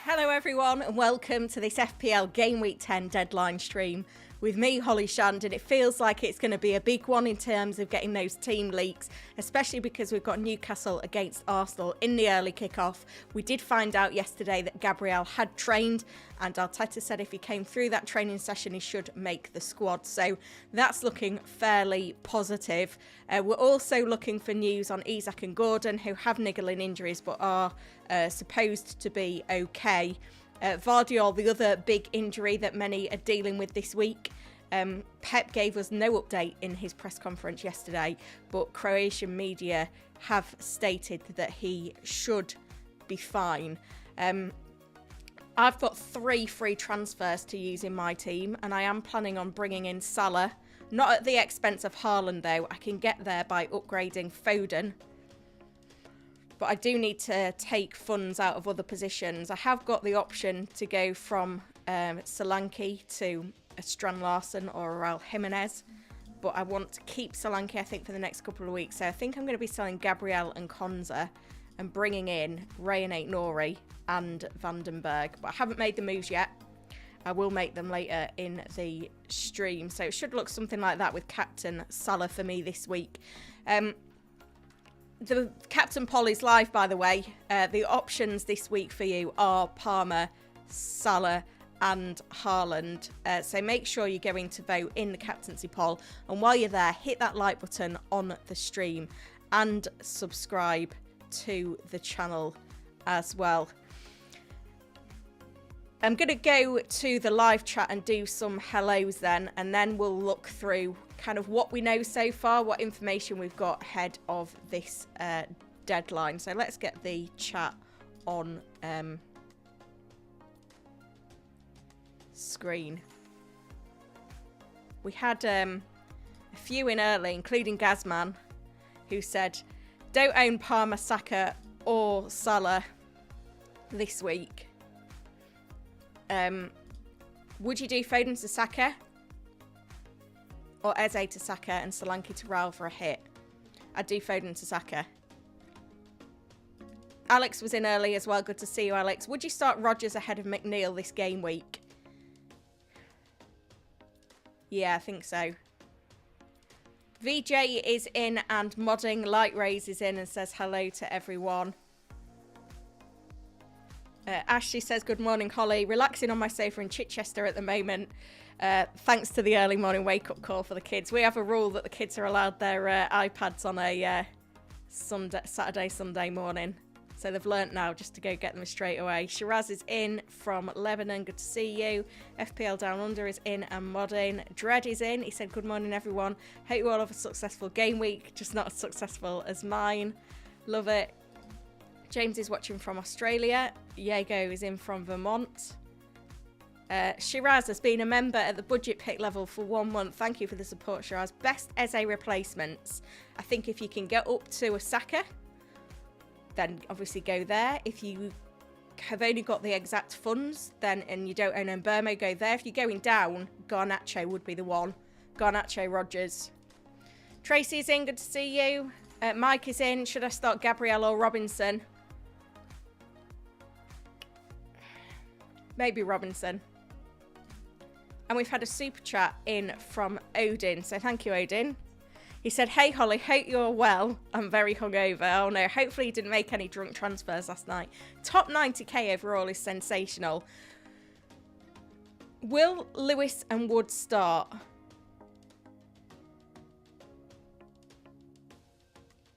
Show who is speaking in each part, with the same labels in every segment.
Speaker 1: Hello everyone and welcome to this FPL Gameweek 10 deadline stream with me, Holly Shandon. It feels like it's going to be a big one in terms of getting those team leaks, especially because we've got Newcastle against Arsenal in the early kickoff. We did find out yesterday that Gabriel had trained and Arteta said if he came through that training session he should make the squad. So that's looking fairly positive. We're also looking for news on Isak and Gordon, who have niggling injuries but are supposed to be okay. Vardiol, the other big injury that many are dealing with this week. Pep gave us no update in his press conference yesterday, but Croatian media have stated that he should be fine. I've got 3 free transfers to use in my team, and I am planning on bringing in Salah. Not at the expense of Haaland, though. I can get there by upgrading Foden. But I do need to take funds out of other positions. I have got the option to go from Solanke to a Strand Larsen or a Raul Jimenez. But I want to keep Solanke, I think, for the next couple of weeks. So I think I'm going to be selling Gabriel and Konza and bringing in Ray Nori and Vandenberg. But I haven't made the moves yet. I will make them later in the stream. So it should look something like that with Captain Salah for me this week. The Captain Poll is live, by the way. The options this week for you are Palmer, Salah and Haaland. So make sure you're going to vote in the captaincy poll. And while you're there, hit that like button on the stream and subscribe to the channel as well. I'm going to go to the live chat and do some hellos then, and then we'll look through kind of what we know so far, what information we've got ahead of this deadline. So let's get the chat on screen. We had a few in early, including Gazman, who said, don't own Palmer, Saka or Salah this week. Would you do Foden to Saka? Or Eze to Saka and Solanke to Raul for a hit? I'd do Foden to Saka. Alex was in early as well. Good to see you, Alex. Would you start Rodgers ahead of McNeil this game week? Yeah, I think so. VJ is in and modding. Light Rays is in and says hello to everyone. Ashley says, good morning, Holly. Relaxing on my sofa in Chichester at the moment. Thanks to the early morning wake-up call for the kids. We have a rule that the kids are allowed their iPads on a Saturday, Sunday morning. So they've learnt now just to go get them straight away. Shiraz is in from Lebanon. Good to see you. FPL Down Under is in and modding. Dread is in. He said, good morning, everyone. Hope you all have a successful game week. Just not as successful as mine. Love it. James is watching from Australia. Diego is in from Vermont. Shiraz has been a member at the budget pick level for 1 month. Thank you for the support, Shiraz. Best Eze replacements. I think if you can get up to a Saka, then obviously go there. If you have only got the exact funds, then and you don't own Mbermo, go there. If you're going down, Garnacho would be the one. Garnacho, Rodgers. Tracy's in. Good to see you. Mike is in. Should I start Gabriel or Robinson? Maybe Robinson. And we've had a super chat in from Odin. So thank you, Odin. He said, hey, Holly, hope you're well. I'm very hungover. Oh, no. Hopefully you didn't make any drunk transfers last night. Top 90k overall is sensational. Will Lewis and Wood start?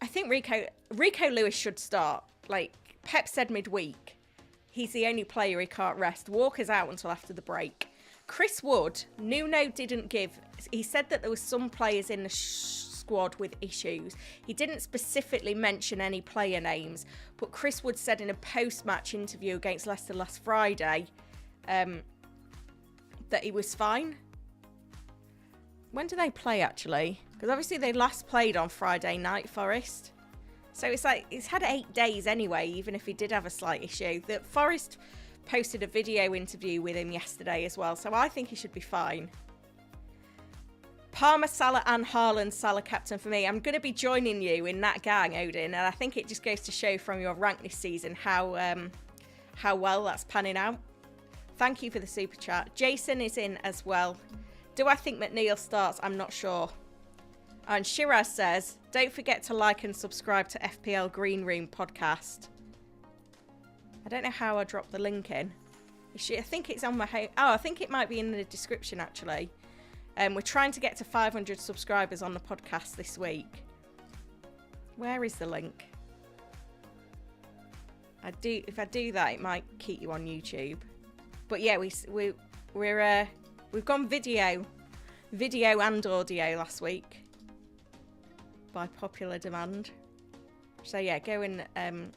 Speaker 1: I think Rico Lewis should start. Like Pep said midweek, he's the only player he can't rest. Walker's out until after the break. Chris Wood, Nuno didn't give. He said that there were some players in the squad with issues. He didn't specifically mention any player names, but Chris Wood said in a post-match interview against Leicester last Friday that he was fine. When do they play, actually? Because obviously they last played on Friday night, Forest. So it's like, he's had 8 days anyway, even if he did have a slight issue. That Forest posted a video interview with him yesterday as well, so I think he should be fine. Palmer, Salah and Haaland, Salah captain for me. I'm going to be joining you in that gang, Odin, and I think it just goes to show from your rank this season how how well that's panning out. Thank you for the super chat. Jason is in as well. Do I think McNeil starts? I'm not sure. And Shiraz says, don't forget to like and subscribe to FPL Green Room podcast. I don't know how I dropped the link in. I think it's on my home. Oh, I think it might be in the description actually. We're trying to get to 500 subscribers on the podcast this week. Where is the link? If I do that, it might keep you on YouTube. But yeah, we've gone video and audio last week by popular demand. So yeah, go and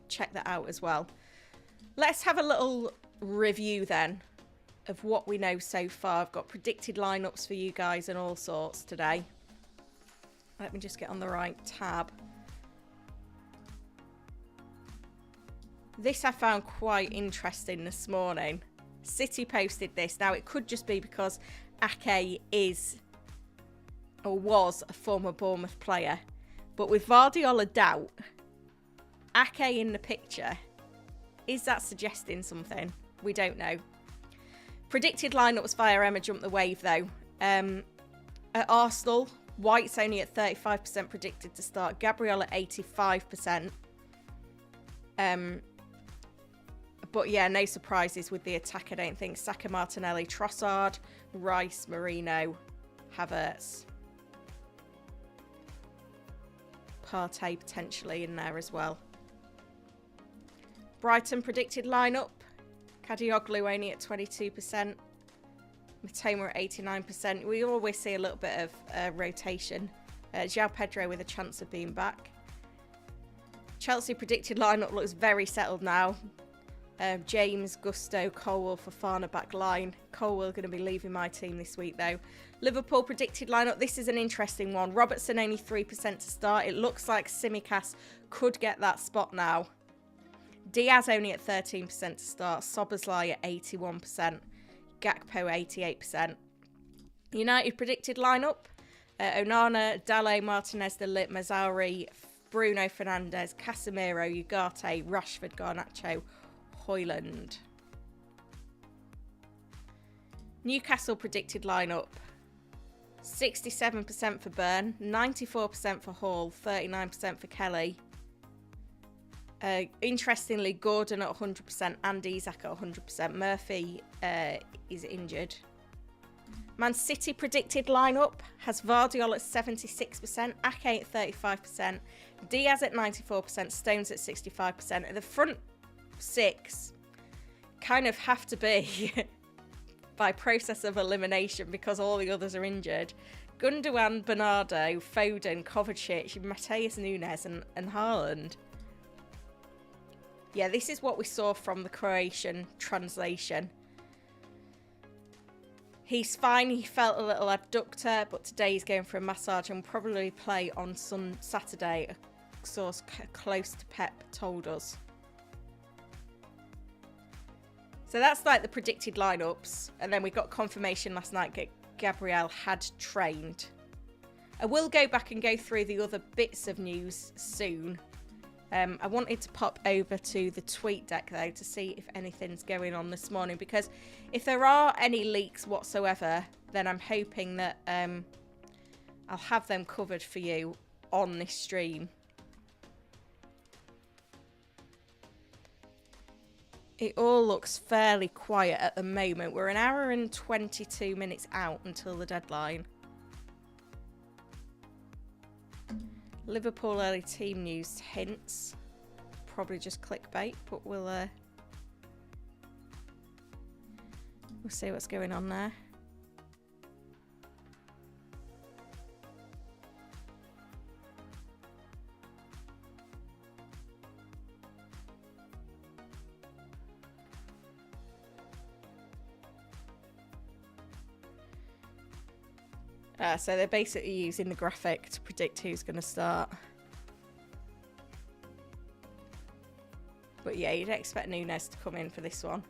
Speaker 1: check that out as well. Let's have a little review then of what we know so far. I've got predicted lineups for you guys and all sorts today. Let me just get on the right tab. This I found quite interesting this morning. City posted this. Now, it could just be because Ake is or was a former Bournemouth player. But with Guardiola's out, Ake in the picture, is that suggesting something? We don't know. Predicted lineups via Emma jumped the wave though. At Arsenal, White's only at 35% predicted to start. Gabriel at 85%. But yeah, no surprises with the attack, I don't think. Saka, Martinelli, Trossard, Rice, Marino, Havertz. Partey potentially in there as well. Brighton predicted lineup. Kadioglu only at 22%. Matoma at 89%. We always see a little bit of rotation. João Pedro with a chance of being back. Chelsea predicted lineup looks very settled now. James, Gusto, Colwell, Fofana back line. Colwell going to be leaving my team this week though. Liverpool predicted lineup. This is an interesting one. Robertson only 3% to start. It looks like Tsimikas could get that spot now. Diaz only at 13% to start. Szoboszlai at 81%. Gakpo 88%. United predicted lineup. Onana, Dalo, Martinez, De Ligt, Mazzauri, Bruno Fernandes, Casemiro, Ugarte, Rashford, Garnacho, Højlund. Newcastle predicted lineup. 67% for Burn, 94% for Hall, 39% for Kelly. Interestingly, Gordon at 100% and Isak at 100%. Murphy is injured. Man City predicted lineup has Vardiol at 76%, Ake at 35%, Diaz at 94%, Stones at 65%. And the front six kind of have to be by process of elimination because all the others are injured. Gundogan, Bernardo, Foden, Kovacic, Mateus Nunes and Haaland. Yeah, this is what we saw from the Croatian translation. He's fine. He felt a little abductor, but today he's going for a massage and will probably play on Saturday, a source close to Pep told us. So that's like the predicted lineups. And then we got confirmation last night that Gabriel had trained. I will go back and go through the other bits of news soon. I wanted to pop over to the tweet deck though to see if anything's going on this morning, because if there are any leaks whatsoever, then I'm hoping that I'll have them covered for you on this stream. It all looks fairly quiet at the moment. We're an hour and 22 minutes out until the deadline. Liverpool early team news hints. Probably just clickbait, but we'll see what's going on there. So they're basically using the graphic to predict who's going to start. But yeah, you'd expect Nunes to come in for this one.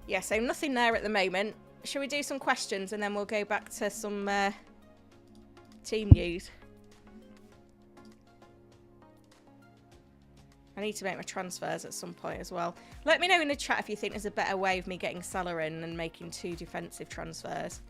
Speaker 1: Yeah, so nothing there at the moment. Shall we do some questions and then we'll go back to some team news? I need to make my transfers at some point as well. Let me know in the chat if you think there's a better way of me getting Salah in and making 2 defensive transfers.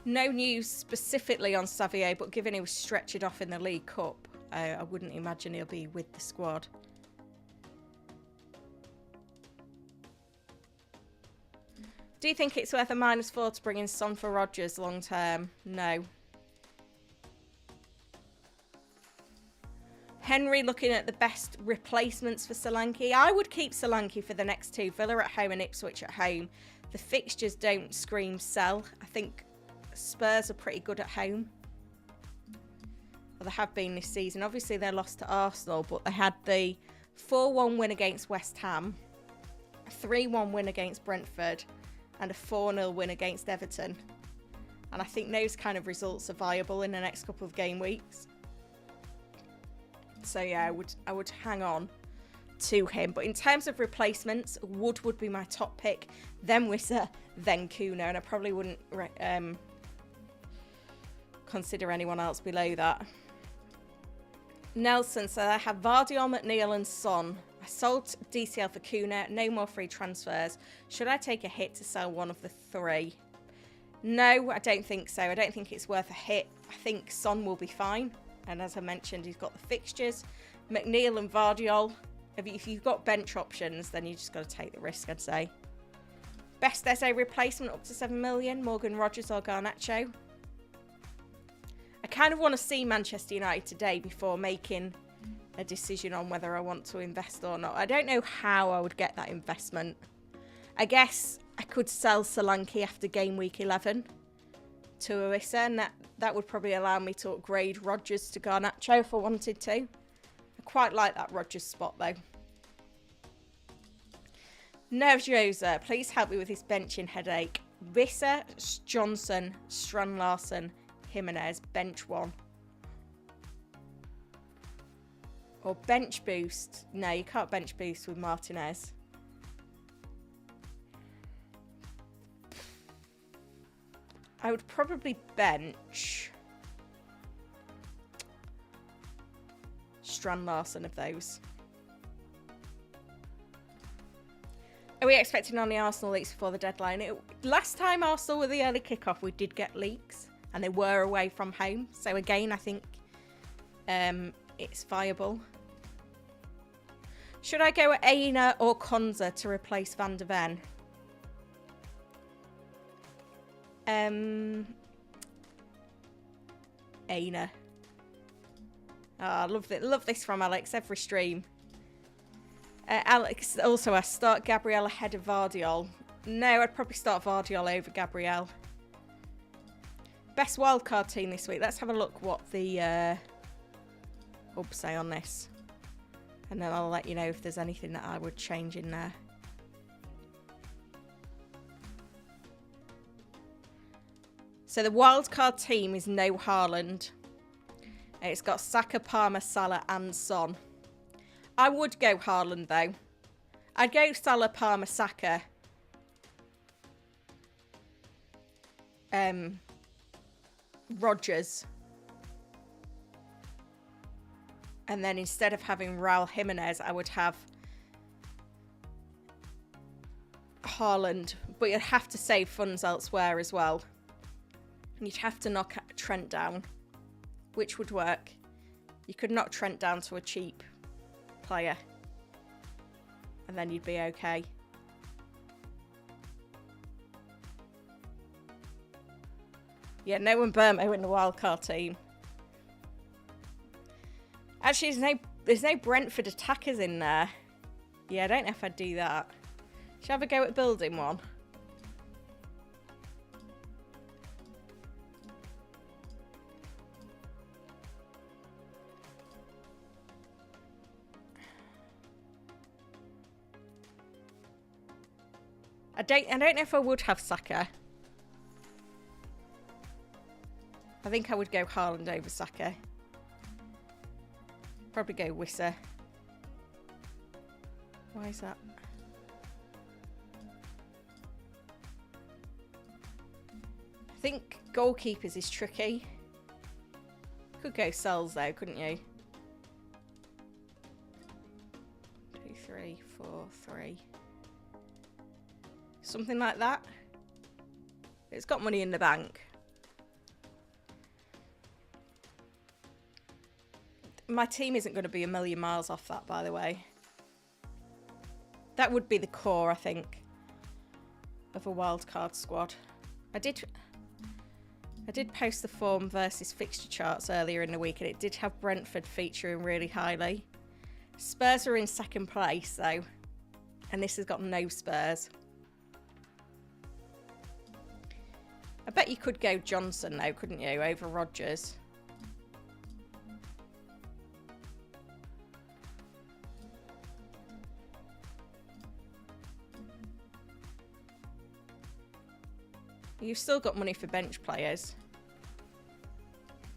Speaker 1: No news specifically on Xavier, but given he was stretchered off in the League Cup, I wouldn't imagine he'll be with the squad. Do you think it's worth a -4 to bring in Son for Rodgers long term? No. Henry looking at the best replacements for Solanke. I would keep Solanke for the next 2. Villa at home and Ipswich at home. The fixtures don't scream sell. I think Spurs are pretty good at home. Well, they have been this season. Obviously, they lost to Arsenal, but they had the 4-1 win against West Ham, a 3-1 win against Brentford, and a 4-0 win against Everton. And I think those kind of results are viable in the next couple of game weeks. So yeah, I would hang on to him. But in terms of replacements, Wood would be my top pick, then Wissa, then Kuna, and I probably wouldn't consider anyone else below that. Nelson said, I have Vardiol, McNeil and Son. I sold DCL for Kuna, no more free transfers. Should I take a hit to sell one of the 3? No, I don't think so. I don't think it's worth a hit. I think Son will be fine. And as I mentioned, he's got the fixtures. McNeil and Vardiol. If you've got bench options, then you just got to take the risk, I'd say. Best Eze replacement up to 7 million. Morgan Rogers or Garnacho. I kind of want to see Manchester United today before making a decision on whether I want to invest or not. I don't know how I would get that investment. I guess I could sell Solanke after game week 11 to Issa, and that would probably allow me to upgrade Rodgers to Garnacho if I wanted to. I quite like that Rodgers spot though. Nervjosa, please help me with this benching headache. Visser, Johnson, Strand Larson, Jimenez, bench 1. Or bench boost. No, you can't bench boost with Martinez. I would probably bench Strand Larson of those. Are we expecting on the Arsenal leaks before the deadline? Last time Arsenal were the early kickoff, we did get leaks. And they were away from home. So again, I think it's viable. Should I go at Aina or Konza to replace Van de Ven? Aina. Oh, love this from Alex every stream. Alex also asked, start Gabriel ahead of Vardiol. No, I'd probably start Vardiol over Gabriel. Best wildcard team this week. Let's have a look what the hubs say on this. And then I'll let you know if there's anything that I would change in there. So the wildcard team is no Haaland. It's got Saka, Palmer, Salah and Son. I would go Haaland though. I'd go Salah, Palmer, Saka. Rodgers. And then instead of having Raul Jimenez, I would have Haaland. But you'd have to save funds elsewhere as well. You'd have to knock Trent down, which would work. You could knock Trent down to a cheap player. And then you'd be okay. Yeah, no one Burmo in the wildcard team. Actually, there's no Brentford attackers in there. Yeah, I don't know if I'd do that. Shall I have a go at building one? I don't know if I would have Saka. I think I would go Haaland over Saka. Probably go Wissa. Why is that? think goalkeepers is tricky. Could go cells though, couldn't you? 2, 3, 4, 3. Something like that. It's got money in the bank. My team isn't going to be a million miles off that, by the way. That would be the core, I think, of a wildcard squad. I did post the form versus fixture charts earlier in the week, and it did have Brentford featuring really highly. Spurs are in second place, though, and this has got no Spurs. I bet you could go Johnson, though, couldn't you, over Rodgers? You've still got money for bench players.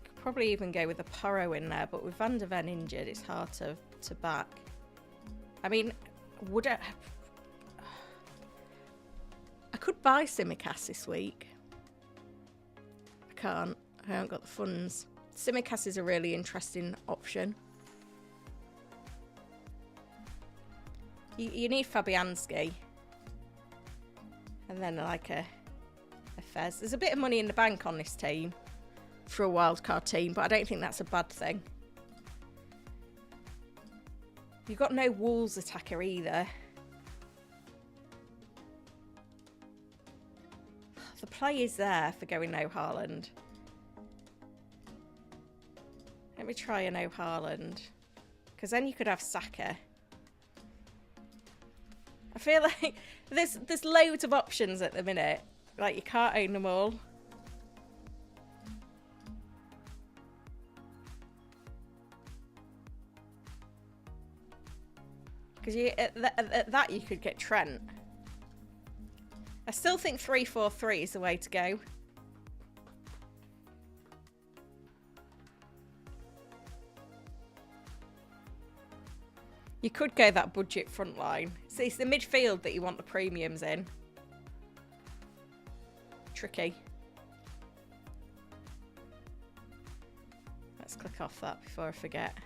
Speaker 1: Could probably even go with a Porro in there, but with Van der Ven injured, it's hard to back. I mean, would I could buy Simicast this week. I can't. I haven't got the funds. Simicast is a really interesting option. You need Fabianski. And then like a Fez. There's a bit of money in the bank on this team for a wildcard team, but I don't think that's a bad thing. You've got no Wolves attacker either. The play is there for going no Haaland. Let me try a no Haaland, because then you could have Saka. I feel like there's loads of options at the minute. Like, you can't own them all. Because at that you could get Trent. I still think 3-4-3 is the way to go. You could go that budget front line. So it's the midfield that you want the premiums in. Tricky. Let's click off that before I forget.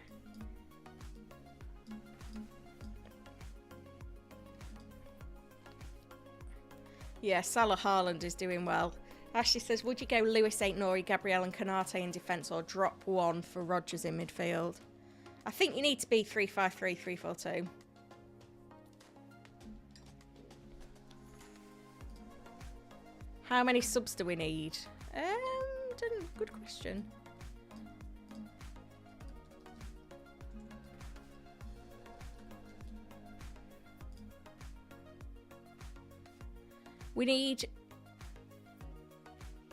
Speaker 1: Yeah, Salah Haaland is doing well. Ashley says, would you go Lewis, Aït-Nouri, Gabriel and Konate in defence, or drop one for Rodgers in midfield? I think you need to be 3-5-3, 3-4-2. How many subs do we need? Good question. We need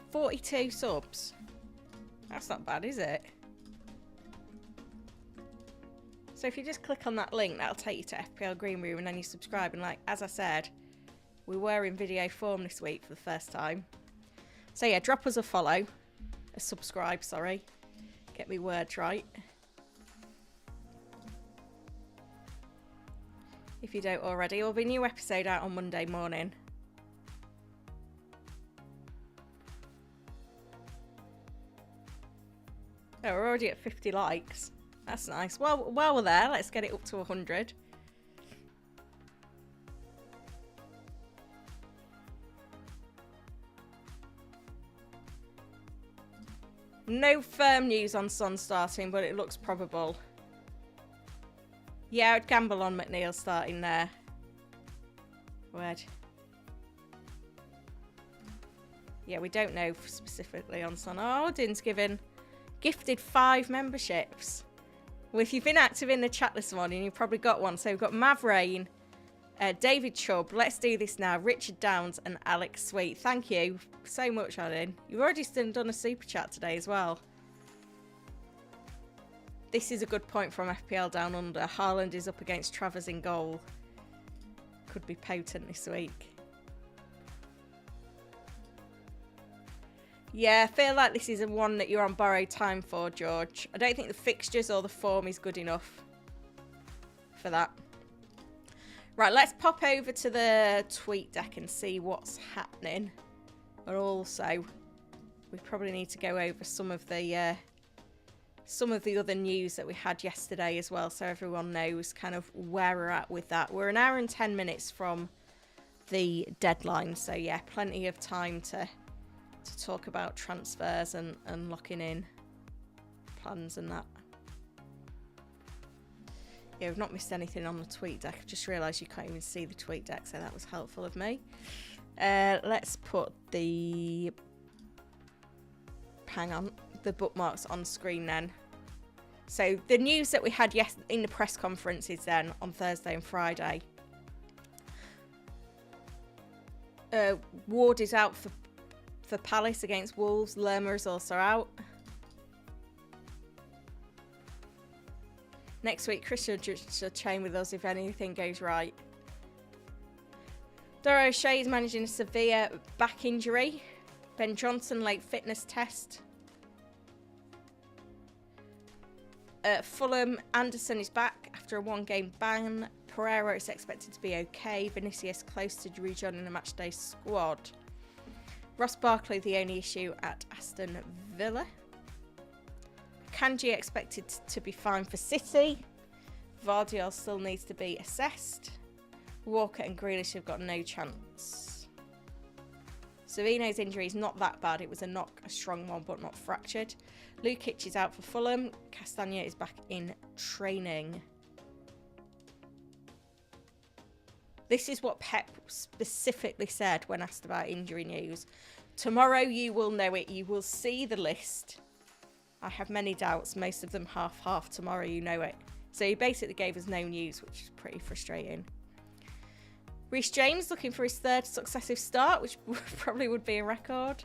Speaker 1: 42 subs. That's not bad, is it? So if you just click on that link, that'll take you to FPL Gameweek, and then you subscribe. And like, as I said, we were in video form this week for the first time. So yeah, drop us a follow. A subscribe, sorry. Get me words right. If you don't already. There'll be a new episode out on Monday morning. Oh, we're already at 50 likes. That's nice. Well, while we're there, let's get it up to 100. No firm news on Son starting, but it looks probable. Yeah, I'd gamble on McNeil starting there. Word. Yeah, we don't know specifically on Son. Oh, Odin's gifted 5 memberships. Well, if you've been active in the chat this morning, you've probably got one. So we've got Mav Rain, David Chubb, Let's Do This Now, Richard Downs and Alex Sweet. Thank you so much, Odin. You've already done a super chat today as well. This is a good point from FPL Down Under. Haaland is up against Travers in goal. Could be potent this week. Yeah, I feel like this is a one that you're on borrowed time for, George. I don't think the fixtures or the form is good enough for that. Right, let's pop over to the tweet deck and see what's happening. And also, we probably need to go over some of the other news that we had yesterday as well, so everyone knows kind of where we're at with that. We're an hour and 10 minutes from the deadline, so yeah, plenty of time to talk about transfers and locking in plans and that. Yeah, we've not missed anything on the tweet deck. I've just realised you can't even see the tweet deck, so that was helpful of me. Let's put the bookmarks on screen then. So the news that we had in the press conferences then on Thursday and Friday. Ward is out for Palace against Wolves. Lerma is also out. Next week, Christian should train with us if anything goes right. Doro O'Shea is managing a severe back injury. Ben Johnson late fitness test. Fulham, Anderson is back after a one-game ban. Pereira is expected to be okay. Vinicius close to rejoining the matchday squad. Ross Barkley the only issue at Aston Villa. Kanji expected to be fine for City. Vardiol still needs to be assessed. Walker and Grealish have got no chance. Savino's injury is not that bad. It was a knock, a strong one, but not fractured. Lukic is out for Fulham. Castagna is back in training. This is what Pep specifically said when asked about injury news. Tomorrow you will know it. You will see the list. I have many doubts, most of them half-half. Tomorrow you know it. So he basically gave us no news, which is pretty frustrating. Reece James looking for his third successive start, which probably would be a record.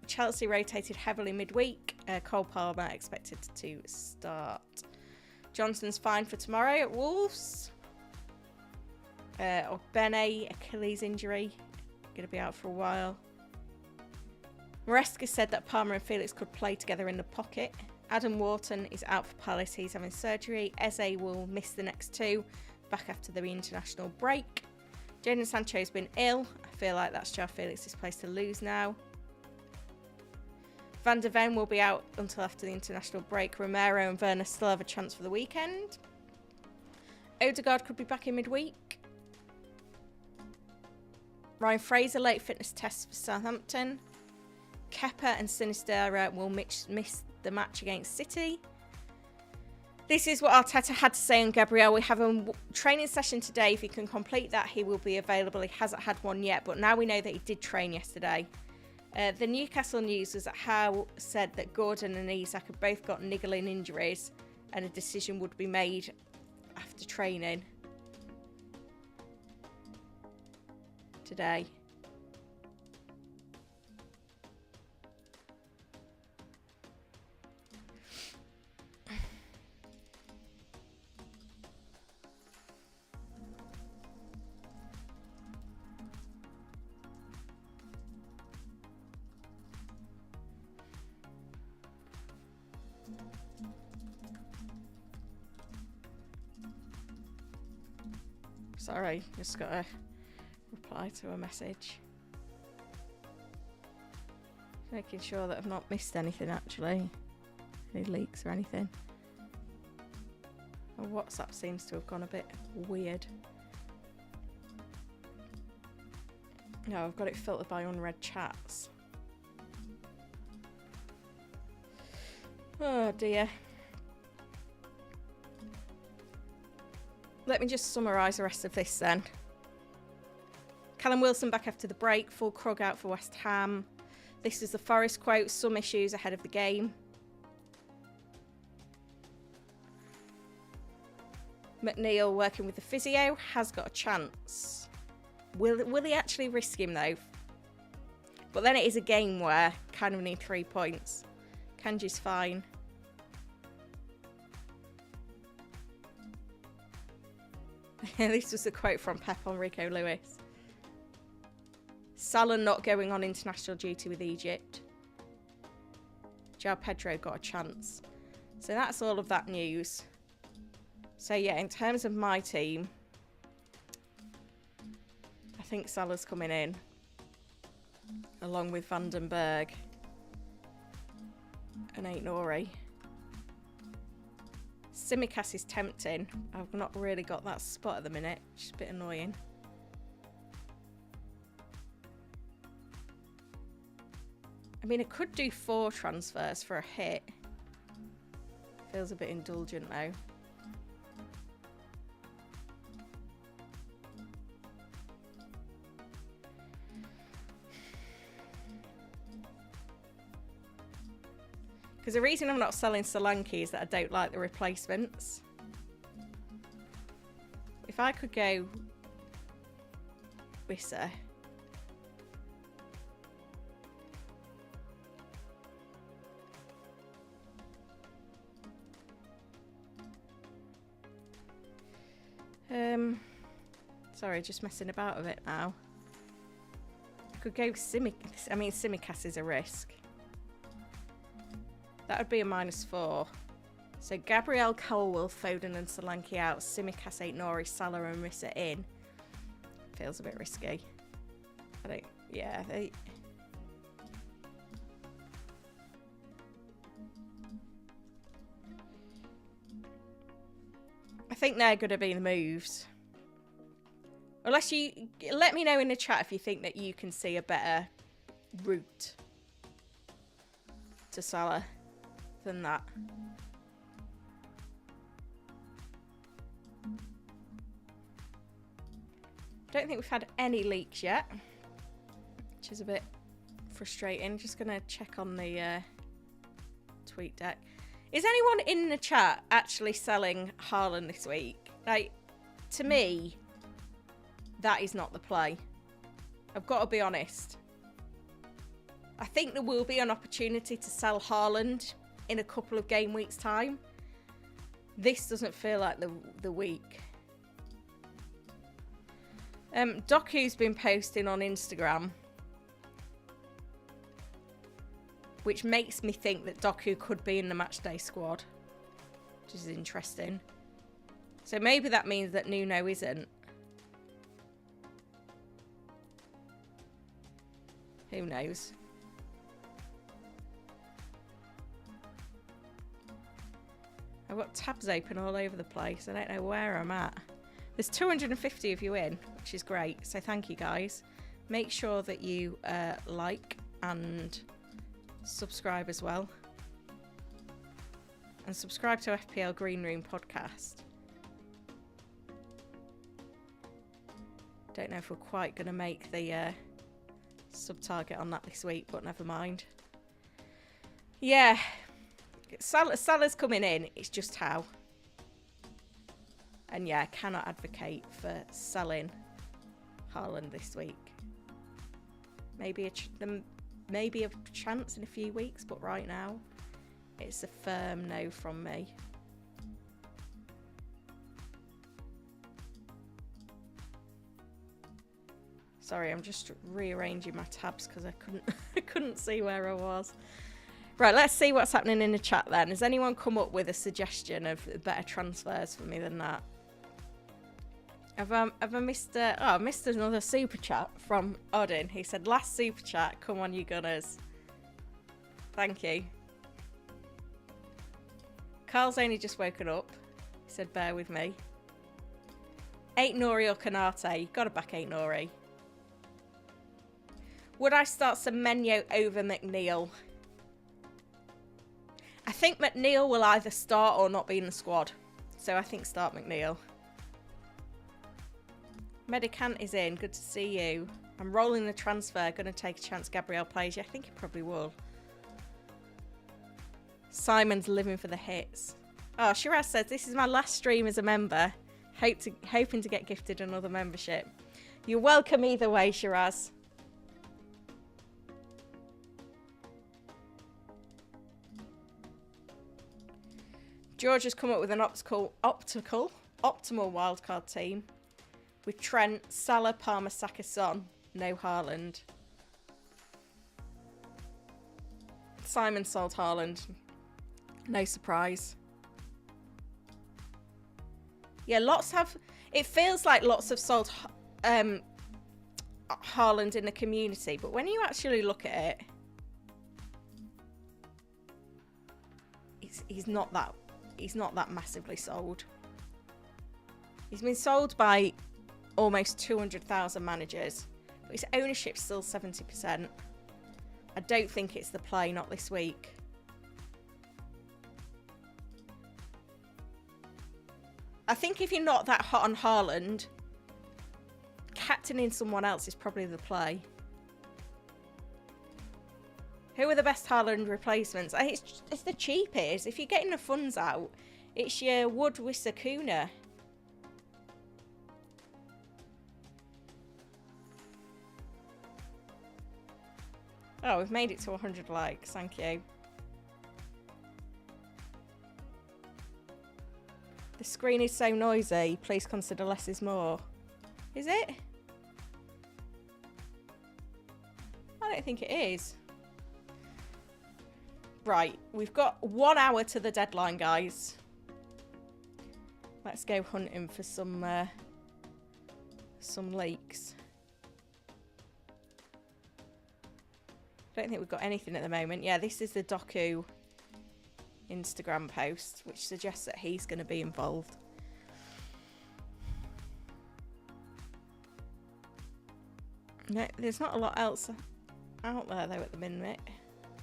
Speaker 1: Chelsea rotated heavily midweek. Cole Palmer expected to start. Johnson's fine for tomorrow at Wolves. Ogbene, Achilles injury. Going to be out for a while. Maresca said that Palmer and Felix could play together in the pocket. Adam Wharton is out for Palace. He's having surgery. Eze will miss the next two, back after the international break. Jadon Sancho has been ill. I feel like that's Joao Felix's place to lose now. Van der Ven will be out until after the international break. Romero and Werner still have a chance for the weekend. Odegaard could be back in midweek. Ryan Fraser late fitness test for Southampton. Kepa and Sinisterra will miss the match against City. This is what Arteta had to say on Gabriel. We have a training session today. If he can complete that, he will be available. He hasn't had one yet, but now we know that he did train yesterday. The Newcastle news was that Howe said that Gordon and Isak have both got niggling injuries and a decision would be made after training today. Sorry, just got to reply to a message. Making sure that I've not missed anything actually. Any leaks or anything. My WhatsApp seems to have gone a bit weird. No, I've got it filtered by unread chats. Oh dear. Let me just summarise the rest of this then. Callum Wilson back after the break. Full Krug out for West Ham. This is the Forest quote. Some issues ahead of the game. McNeil working with the physio. Has got a chance. Will he actually risk him though? But then it is a game where kind of need 3 points. Kanji's fine. This was a quote from Pep on Rico Lewis. Salah not going on international duty with Egypt. João Pedro got a chance. So that's all of that news. So yeah, in terms of my team, I think Salah's coming in along with Vandenberg. and 8 Nori. Simicast is tempting. I've not really got that spot at the minute, which is a bit annoying. I mean, I could do 4 transfers for a hit. Feels a bit indulgent though. Because the reason I'm not selling Solanke is that I don't like the replacements. If I could go Wissa. Sorry, just messing about a bit now. I could go Simicast is a risk. That would be a -4. So Gabriel, Colwell, Foden and Solanke out. Simicast, 8 Nori, Salah and Rissa in. Feels a bit risky. I don't... Yeah, I think they're going to be the moves. Unless you... Let me know in the chat if you think that you can see a better route to Salah than that. Don't think we've had any leaks yet, which is a bit frustrating. Just gonna check on the tweet deck. Is anyone in the chat actually selling Haaland this week? Like, to me, that is not the play. I've got to be honest. I think there will be an opportunity to sell Haaland in a couple of game weeks' time. This doesn't feel like the week. Doku's been posting on Instagram, which makes me think that Doku could be in the matchday squad, which is interesting. So maybe that means that Nuno isn't. Who knows? I've got tabs open all over the place. I don't know where I'm at. There's 250 of you in, which is great. So thank you, guys. Make sure that you like and subscribe as well. And subscribe to FPL Green Room podcast. Don't know if we're quite going to make the sub-target on that this week, but never mind. Yeah. Salah's coming in, it's just how. And yeah, I cannot advocate for selling Haaland this week. Maybe a chance in a few weeks, but right now, it's a firm no from me. Sorry, I'm just rearranging my tabs because I couldn't see where I was. Right, let's see what's happening in the chat then. Has anyone come up with a suggestion of better transfers for me than that? Have I missed... I missed another super chat from Odin. He said, last super chat, come on you Gunners. Thank you. Carl's only just woken up. He said, bear with me. 8 Nori or Kanate. Got to back 8 Nori. Would I start Semenyo over McNeil? I think McNeil will either start or not be in the squad. So I think start McNeil. Medicant is in. Good to see you. I'm rolling the transfer. Going to take a chance Gabriel plays. Yeah, I think he probably will. Simon's living for the hits. Oh, Shiraz says, this is my last stream as a member. Hoping to get gifted another membership. You're welcome either way, Shiraz. George has come up with an optimal wildcard team with Trent, Salah, Palmer, Saka, Son, no Haaland. Simon sold Haaland. No surprise. Yeah, lots have... It feels like lots have sold Haaland in the community, but when you actually look at it... he's not that massively sold. He's been sold by almost 200,000 managers, but his ownership's still 70%. I don't think it's the play, not this week. I think if you're not that hot on Haaland, captaining someone else is probably the play. Who are the best Haaland replacements? It's the cheapest. If you're getting the funds out, it's your Wood with Sakuna. Oh, we've made it to 100 likes. Thank you. The screen is so noisy. Please consider less is more. Is it? I don't think it is. Right, we've got 1 hour to the deadline, guys. Let's go hunting for some leaks. Don't think we've got anything at the moment. Yeah, this is the Doku Instagram post, which suggests that he's going to be involved. No, there's not a lot else out there though at the minute.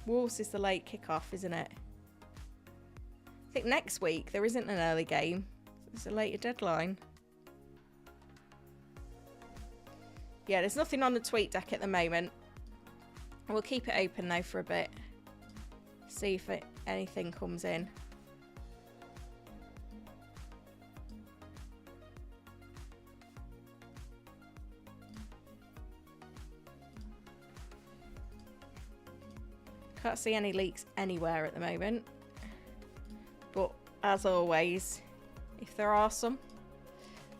Speaker 1: Wolves is the late kickoff, isn't it? I think next week there isn't an early game. It's a later deadline. Yeah, there's nothing on the tweet deck at the moment. We'll keep it open though for a bit. See if anything comes in. Can't see any leaks anywhere at the moment. But as always, if there are some,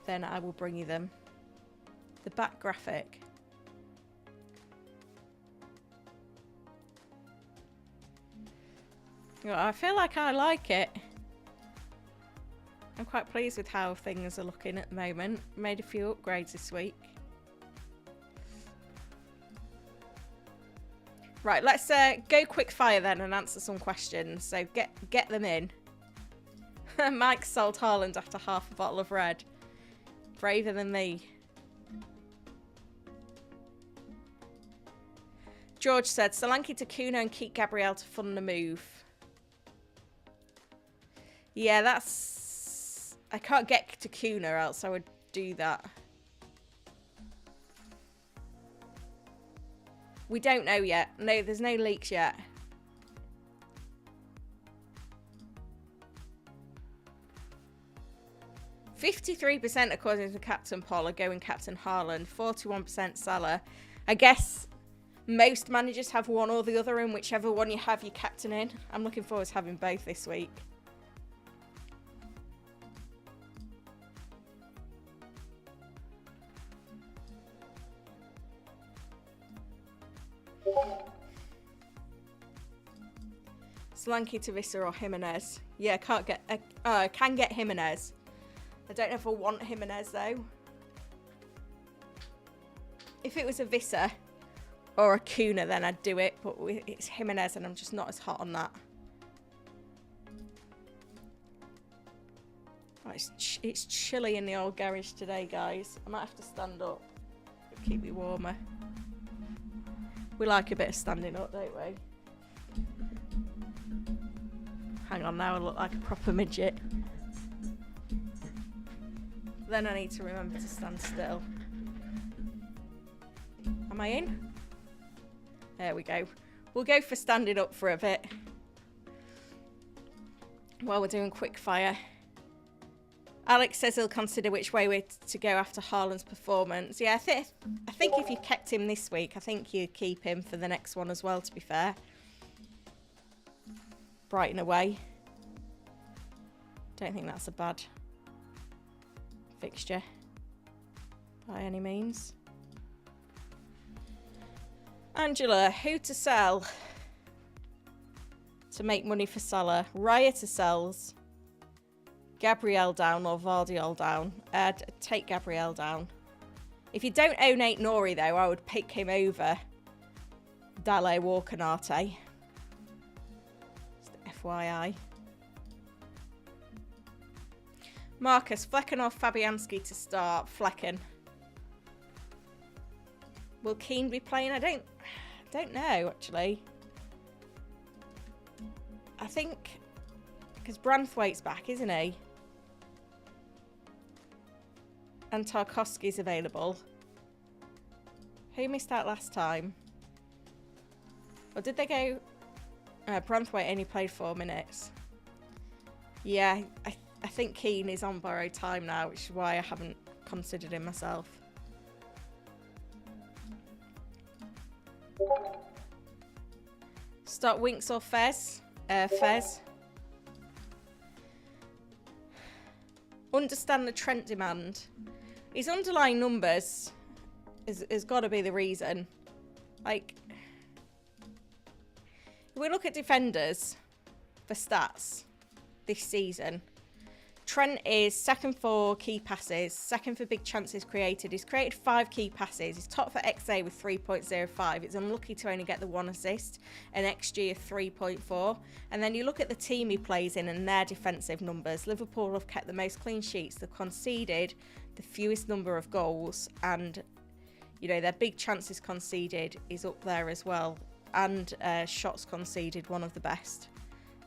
Speaker 1: then I will bring you them. The back graphic. Well, I feel like I like it. I'm quite pleased with how things are looking at the moment. Made a few upgrades this week. Right, let's go quick fire then and answer some questions. So get them in. Mike sold Haaland after half a bottle of red. Braver than me. George said, Solanke to Kuno and keep Gabriel to fund the move. Yeah, that's... I can't get to Kuno, else I would do that. We don't know yet. No, there's no leaks yet. %53% according to Captain Paul are going Captain Haaland. 41% Salah. I guess most managers have one or the other, and whichever one you have, you captain in. I'm looking forward to having both this week. Solanke to Vissa or Jimenez. Yeah, can't get. I can get Jimenez. I don't know if I want Jimenez though. If it was a Vissa or a Kuna, then I'd do it. But it's Jimenez, and I'm just not as hot on that. Oh, it's chilly in the old garage today, guys. I might have to stand up to keep me warmer. We like a bit of standing up, don't we? Hang on, now I look like a proper midget. Then I need to remember to stand still. Am I in? There we go. We'll go for standing up for a bit while we're doing quick fire. Alex says he'll consider which way we're to go after Haaland's performance. Yeah, I think if you kept him this week, I think you'd keep him for the next one as well, to be fair. Brighton away. Don't think that's a bad fixture by any means. Angela, who to sell to make money for Salah? Raya to sells. Gabriel down or Vardiol down? Take Gabriel down. If you don't own 8 Nori though, I would pick him over Dale Walker Nate. Just FYI. Marcus, Flecken or Fabianski to start? Flecken. Will Keane be playing? I don't know, actually. I think because Branthwaite's back, isn't he? And Tarkowski's available. Who missed out last time? Or did they go... Branthwaite only played 4 minutes. Yeah, I think Keane is on borrowed time now, which is why I haven't considered him myself. Start Winks or Fez? Fez. Understand the Trent demand. His underlying numbers has got to be the reason. Like, if we look at defenders for stats this season, Trent is second for key passes, second for big chances created. He's created 5 key passes. He's top for XA with 3.05. It's unlucky to only get the 1 assist, an XG of 3.4. And then you look at the team he plays in and their defensive numbers. Liverpool have kept the most clean sheets. They've conceded the fewest number of goals. And, you know, their big chances conceded is up there as well. And shots conceded, one of the best.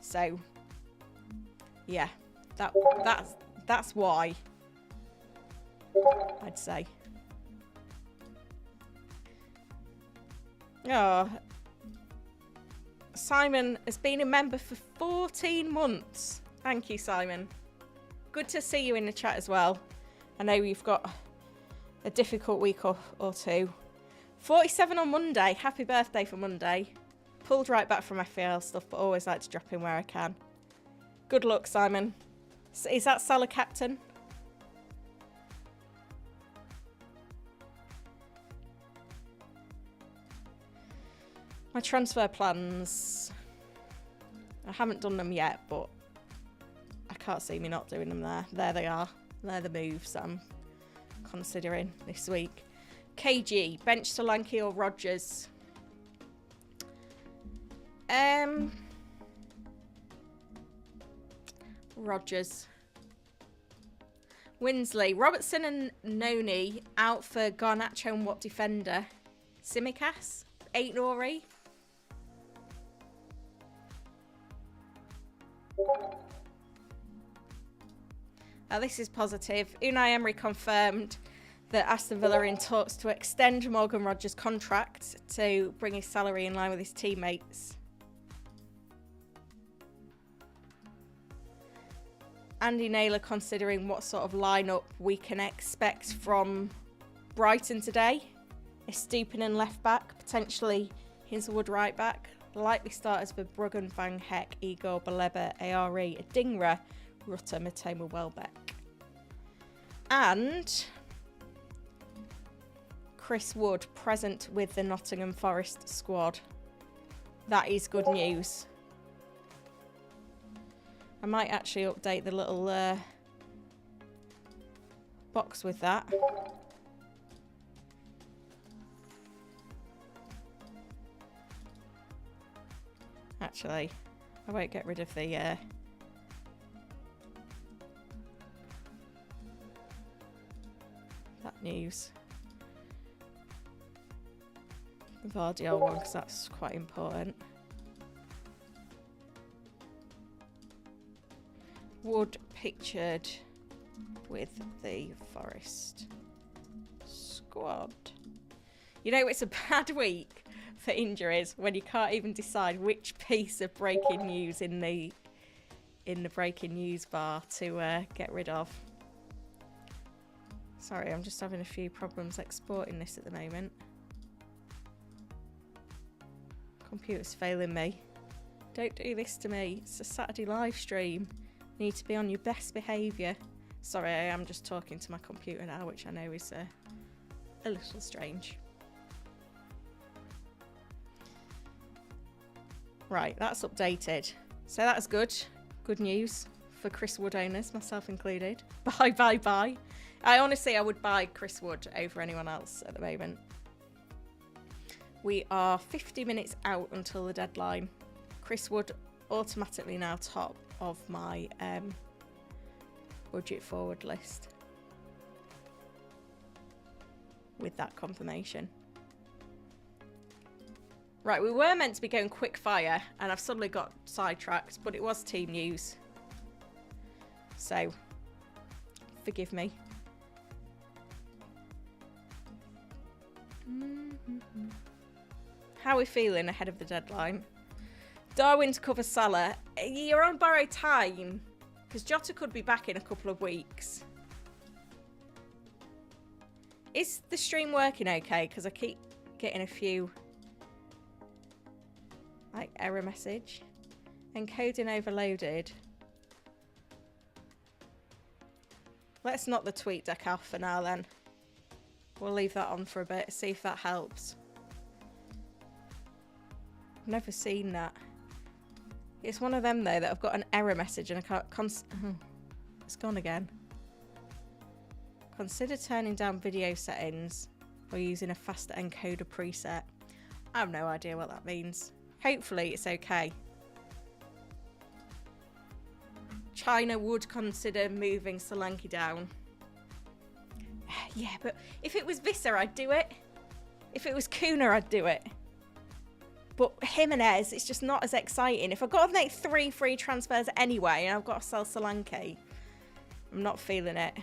Speaker 1: So, yeah. That's why, I'd say. Oh, Simon has been a member for 14 months. Thank you, Simon. Good to see you in the chat as well. I know you've got a difficult week or two. 47 on Monday. Happy birthday for Monday. Pulled right back from FPL stuff, but always like to drop in where I can. Good luck, Simon. Is that Salah captain? My transfer plans. I haven't done them yet, but I can't see me not doing them there. There they are. They're the moves that I'm considering this week. KG, bench Solanke or Rodgers? Rodgers. Winsley. Robertson and Noni out for Garnacho and what defender? Simicas? 8 Nori? This is positive. Unai Emery confirmed that Aston Villa are in talks to extend Morgan Rodgers' contract to bring his salary in line with his teammates. Andy Naylor considering what sort of lineup we can expect from Brighton today. Estupinan left back, potentially Hinslewood right back. Likely starters for Bruggen, Van Heck, Igor, Baleba, Ari, Adingra, Rutter, Matoma, Welbeck. And Chris Wood present with the Nottingham Forest squad. That is good news. I might actually update the little box with that. Actually, I won't get rid of the that news. The Vardiol one, because that's quite important. Wood pictured with the Forest squad. You know, it's a bad week for injuries when you can't even decide which piece of breaking news in the breaking news bar to get rid of. Sorry, I'm just having a few problems exporting this at the moment. Computer's failing me. Don't do this to me. It's a Saturday live stream. You need to be on your best behaviour. Sorry, I am just talking to my computer now, which I know is a little strange. Right, that's updated. So that's good. Good news for Chris Wood owners, myself included. Bye. I would buy Chris Wood over anyone else at the moment. We are 50 minutes out until the deadline. Chris Wood automatically now top of my budget forward list with that confirmation. Right, we were meant to be going quick fire and I've suddenly got sidetracked, but it was team news. So, forgive me. How are we feeling ahead of the deadline? Darwin to cover Salah. You're on borrowed time because Jota could be back in a couple of weeks. Is the stream working okay? Because I keep getting a few like error message. Encoding overloaded. Let's knock the tweet deck off for now then. We'll leave that on for a bit, see if that helps. I've never seen that. It's one of them though that I've got an error message and I can't it's gone again. Consider turning down video settings or using a faster encoder preset. I have no idea what that means. Hopefully it's okay. China would consider moving Solanke down. Yeah, but if it was Visser, I'd do it. If it was Kuna, I'd do it. But Jimenez, it's just not as exciting. If I've got to make 3 free transfers anyway and I've got to sell Solanke, I'm not feeling it.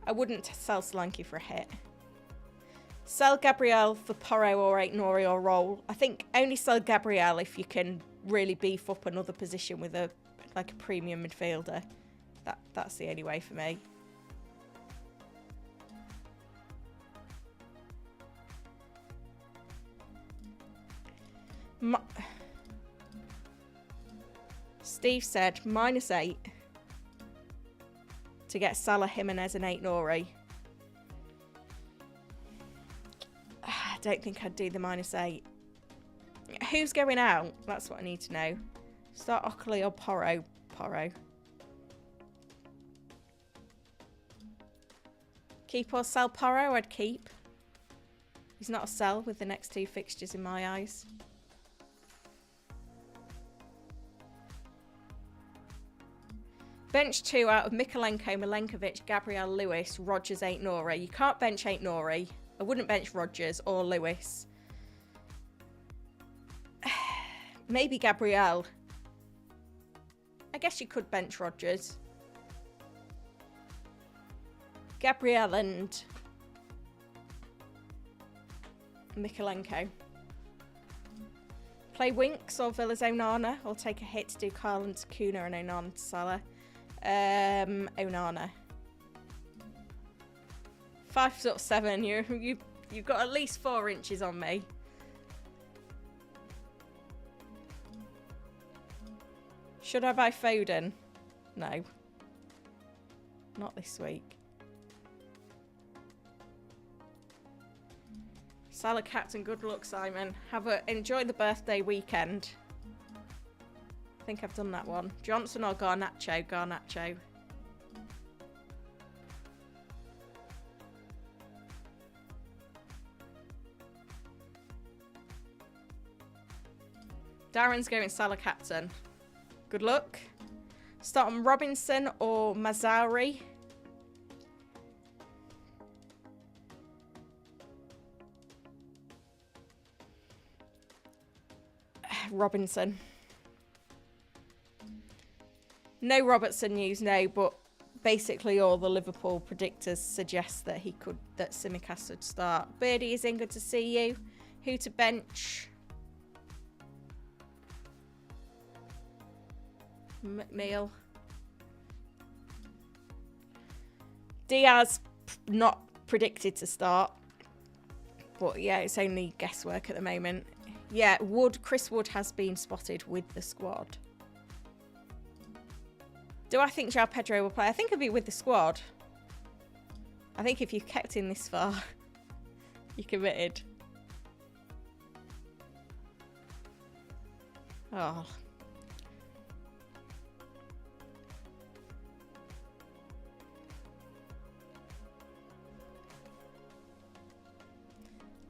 Speaker 1: I wouldn't sell Solanke for a hit. Sell Gabriel for Porro or Aït-Nouri or Roll. I think only sell Gabriel if you can really beef up another position with a premium midfielder. That's the only way for me. Steve said -8 to get Salah, Jimenez and Aït-Nouri. I don't think I'd do the -8. Who's going out? That's what I need to know. Start Ockley or Porro? Porro. Keep or sell Porro? I'd keep. He's not a sell with the next 2 fixtures in my eyes. Bench 2 out of Mikolenko, Milenkovic, Gabriel, Lewis, Rodgers, Aït-Nouri. You can't bench Aït-Nouri. I wouldn't bench Rodgers or Lewis. Maybe Gabriel. I guess you could bench Rodgers. Gabriel and Mikolenko. Play Winks or Villa's Onana, or take a hit to do Karlan to Kuna and Onana to Salah. Onana. 5'7". You've got at least 4 inches on me. Should I buy Foden? No. Not this week. Salah captain, good luck, Simon. Enjoy the birthday weekend. I think I've done that one. Johnson or Garnacho? Garnacho. Darren's going Salah captain. Good luck. Start on Robinson or Mazzauri. Robinson. No Robertson news, no, but basically all the Liverpool predictors suggest that Tsimikas would start. Birdie is in, good to see you. Who to bench? McNeil. Diaz not predicted to start, but yeah, it's only guesswork at the moment. Yeah, Chris Wood has been spotted with the squad. Do I think João Pedro will play? I think he'll be with the squad. I think if you've kept him this far, you're committed. Oh.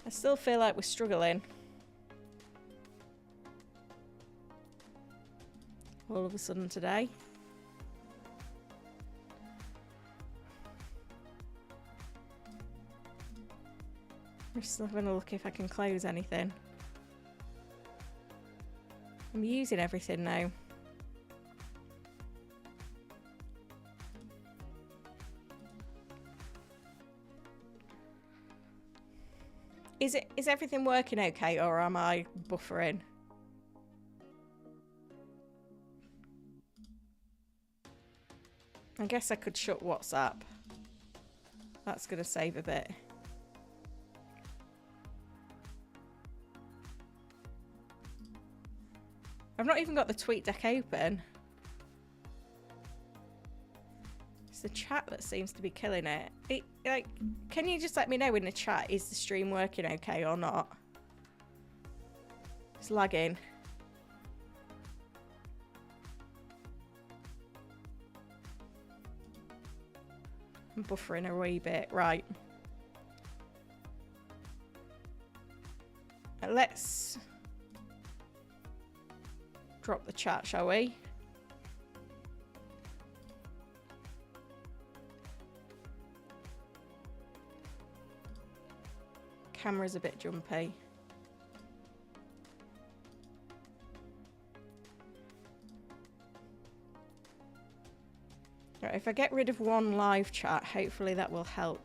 Speaker 1: I still feel like we're struggling. All of a sudden today. Just having a look if I can close anything. I'm using everything now. Is everything working okay, or am I buffering? I guess I could shut WhatsApp. That's going to save a bit. I've not even got the tweet deck open. It's the chat that seems to be killing it. Like, can you just let me know in the chat, is the stream working okay or not? It's lagging. I'm buffering a wee bit. Right. Let's drop the chat, shall we? Camera's a bit jumpy. Right, if I get rid of one live chat, hopefully that will help.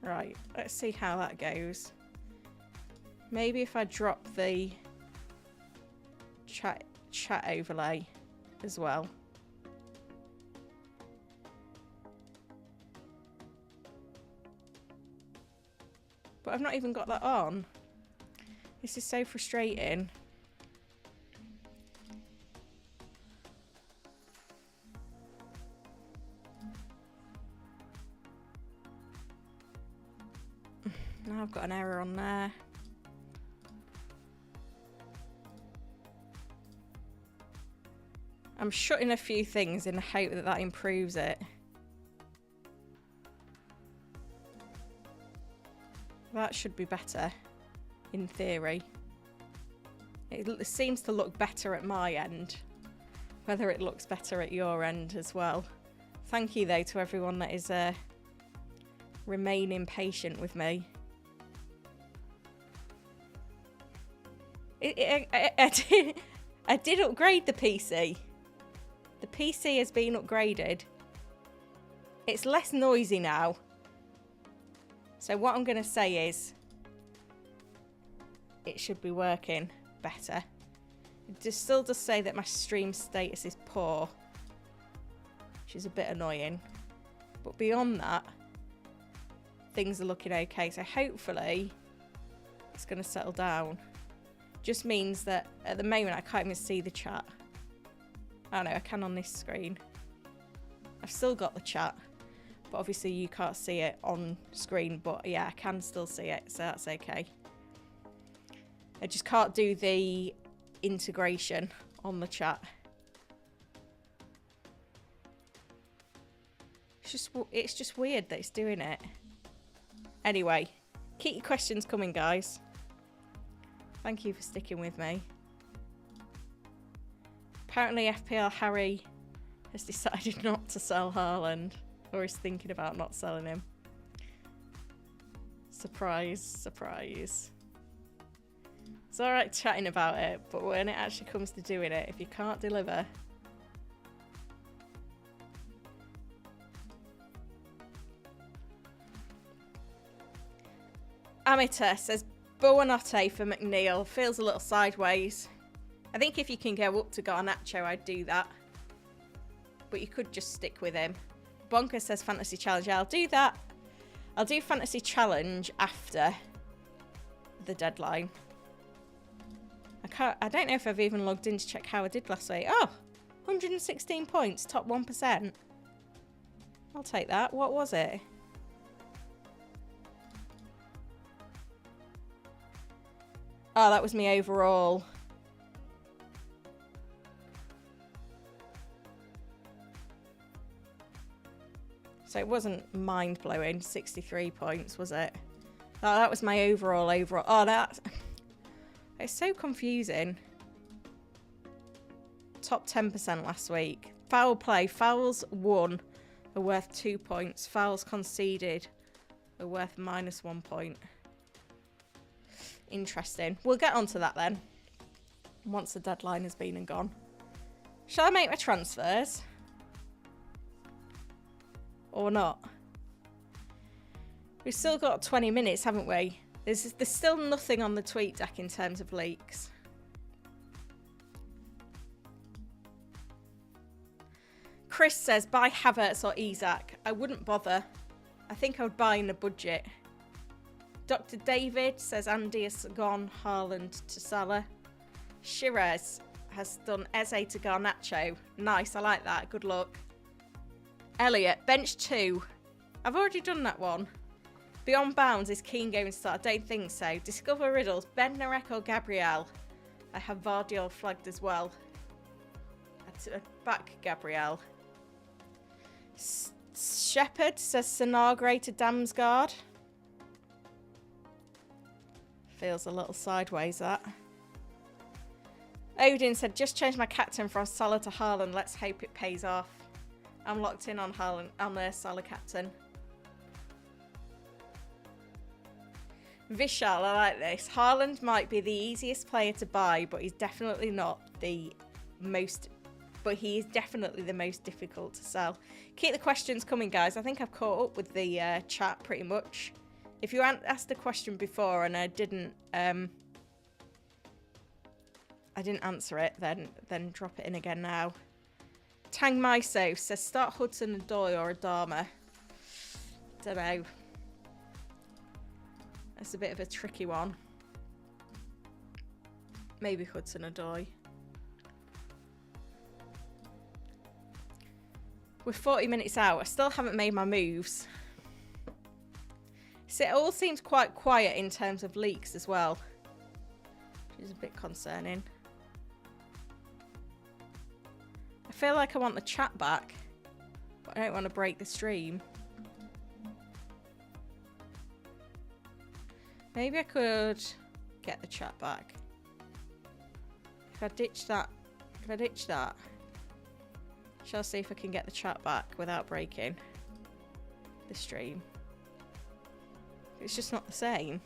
Speaker 1: Right, let's see how that goes. Maybe if I drop the chat overlay as well. But I've not even got that on. This is so frustrating. Now I've got an error on there. I'm shutting a few things in the hope that that improves it. That should be better, in theory. It seems to look better at my end. Whether it looks better at your end as well. Thank you, though, to everyone that is remaining patient with me. I did upgrade the PC. The PC has been upgraded. It's less noisy now. So what I'm going to say is it should be working better. It still does say that my stream status is poor, which is a bit annoying. But beyond that, things are looking okay. So hopefully it's going to settle down. Just means that at the moment I can't even see the chat. Oh no, I can on this screen. I've still got the chat, but obviously you can't see it on screen, but yeah, I can still see it, so that's okay. I just can't do the integration on the chat. It's just weird that it's doing it. Anyway, keep your questions coming, guys. Thank you for sticking with me. Apparently FPL Harry has decided not to sell Haaland, or is thinking about not selling him. Surprise, surprise. It's alright chatting about it, but when it actually comes to doing it, if you can't deliver... Amateur says Buonanotte for McNeil. Feels a little sideways. I think if you can go up to Garnacho, I'd do that. But you could just stick with him. Bonker says Fantasy Challenge. Yeah, I'll do that. I'll do Fantasy Challenge after the deadline. I don't know if I've even logged in to check how I did last week. Oh, 116 points, top 1%. I'll take that. What was it? Oh, that was me overall. So it wasn't mind-blowing, 63 points, was it? Oh, that was my overall. Oh, it's so confusing. top 10% last week. Foul play. Fouls won are worth 2 points. Fouls conceded are worth -1 point. Interesting. We'll get onto that then, once the deadline has been and gone. Shall I make my transfers? Or not? We've still got 20 minutes, haven't we? There's still nothing on the tweet deck in terms of leaks. Chris says, buy Havertz or Isak. I wouldn't bother. I think I would buy in a budget. Dr. David says, Andy has gone Haaland to Salah. Shiraz has done Eze to Garnacho. Nice, I like that. Good luck. Elliot, bench 2. I've already done that one. Beyond Bounds is Keane going to start? I don't think so. Discover Riddles, Ben Narek or Gabriel? I have Vardiol flagged as well. Back Gabriel. Shepherd says Sanagre to Damsgaard. Feels a little sideways, that. Odin said, just changed my captain from Salah to Haaland. Let's hope it pays off. I'm locked in on Haaland. I'm their Salah captain. Vishal, I like this. Haaland might be the easiest player to buy, but he's definitely not the most... But he is definitely the most difficult to sell. Keep the questions coming, guys. I think I've caught up with the chat pretty much. If you asked a question before and I didn't answer it, then drop it in again now. Tang Myso says start Hudson Odoi or Adama. Don't know. That's a bit of a tricky one. Maybe Hudson Odoi. We're 40 minutes out. I still haven't made my moves. So it all seems quite quiet in terms of leaks as well, which is a bit concerning. I feel like I want the chat back, but I don't want to break the stream. Maybe I could get the chat back. If I ditch that, shall I see if I can get the chat back without breaking the stream? It's just not the same.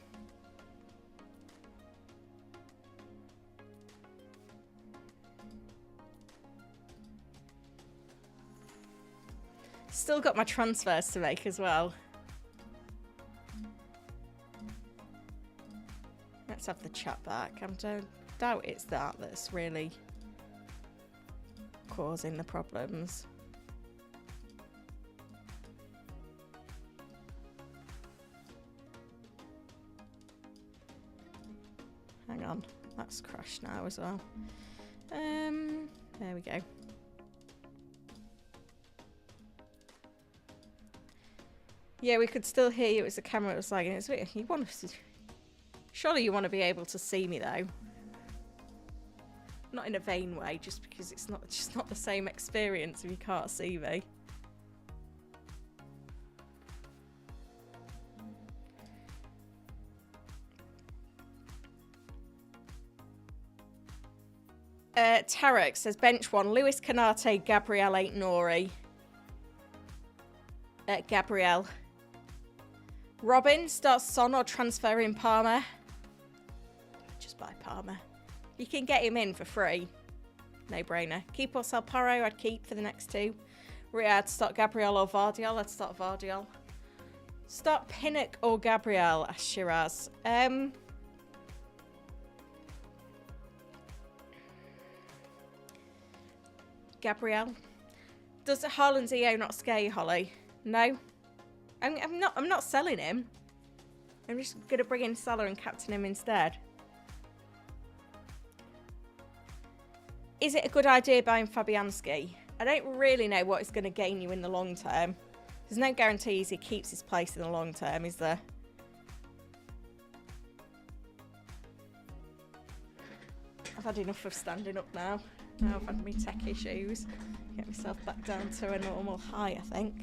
Speaker 1: Still got my transfers to make as well. Let's have the chat back. I doubt it's that's really causing the problems. Hang on, that's crashed now as well. There we go. Yeah, we could still hear you. It was the camera that was lagging. It's weird. Surely you want to be able to see me though. Not in a vain way, just because it's just not the same experience if you can't see me. Tarek says bench 1, Lewis Canate, Gabriel Aït-Nouri. Gabriel. Robin starts Son or transfer in Palmer. Just buy Palmer. You can get him in for free. No brainer. Keep or sell Paro, I'd keep for the next 2. Riyadh, start Gabriel or Vardiol. I'd start Vardiol. Start Pinnock or Gabriel, asks Shiraz. Gabriel. Does Haaland's EO not scare you, Holly? No. I'm not selling him. I'm just gonna bring in Salah and captain him instead. Is it a good idea buying Fabianski? I don't really know what it's going to gain you in the long term. There's no guarantees he keeps his place in the long term, is there? I've had enough of standing up now. Now I've had my tech issues. Get myself back down to a normal high, I think.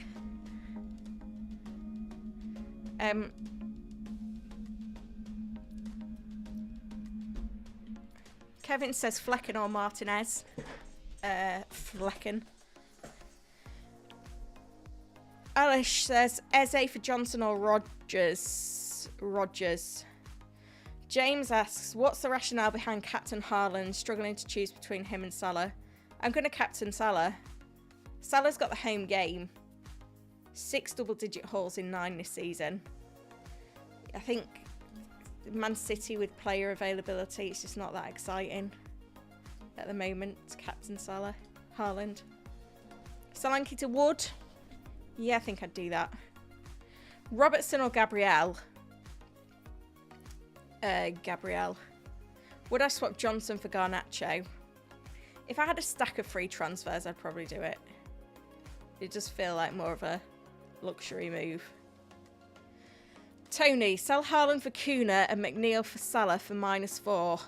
Speaker 1: Kevin says Flecken or Martinez. Flecken. Alish says Eze for Johnson or Rodgers. James asks, what's the rationale behind Captain Haaland struggling to choose between him and Salah? I'm going to captain Salah. Salah's got the home game. 6 double-digit hauls in 9 this season. I think Man City with player availability, it's just not that exciting at the moment to captain Salah. Haaland. Solanke to Wood. Yeah, I think I'd do that. Robertson or Gabriel? Gabriel. Would I swap Johnson for Garnacho? If I had a stack of free transfers, I'd probably do it. It does feel like more of a luxury move. Tony, sell Haaland for Kuna and McNeil for Salah for -4.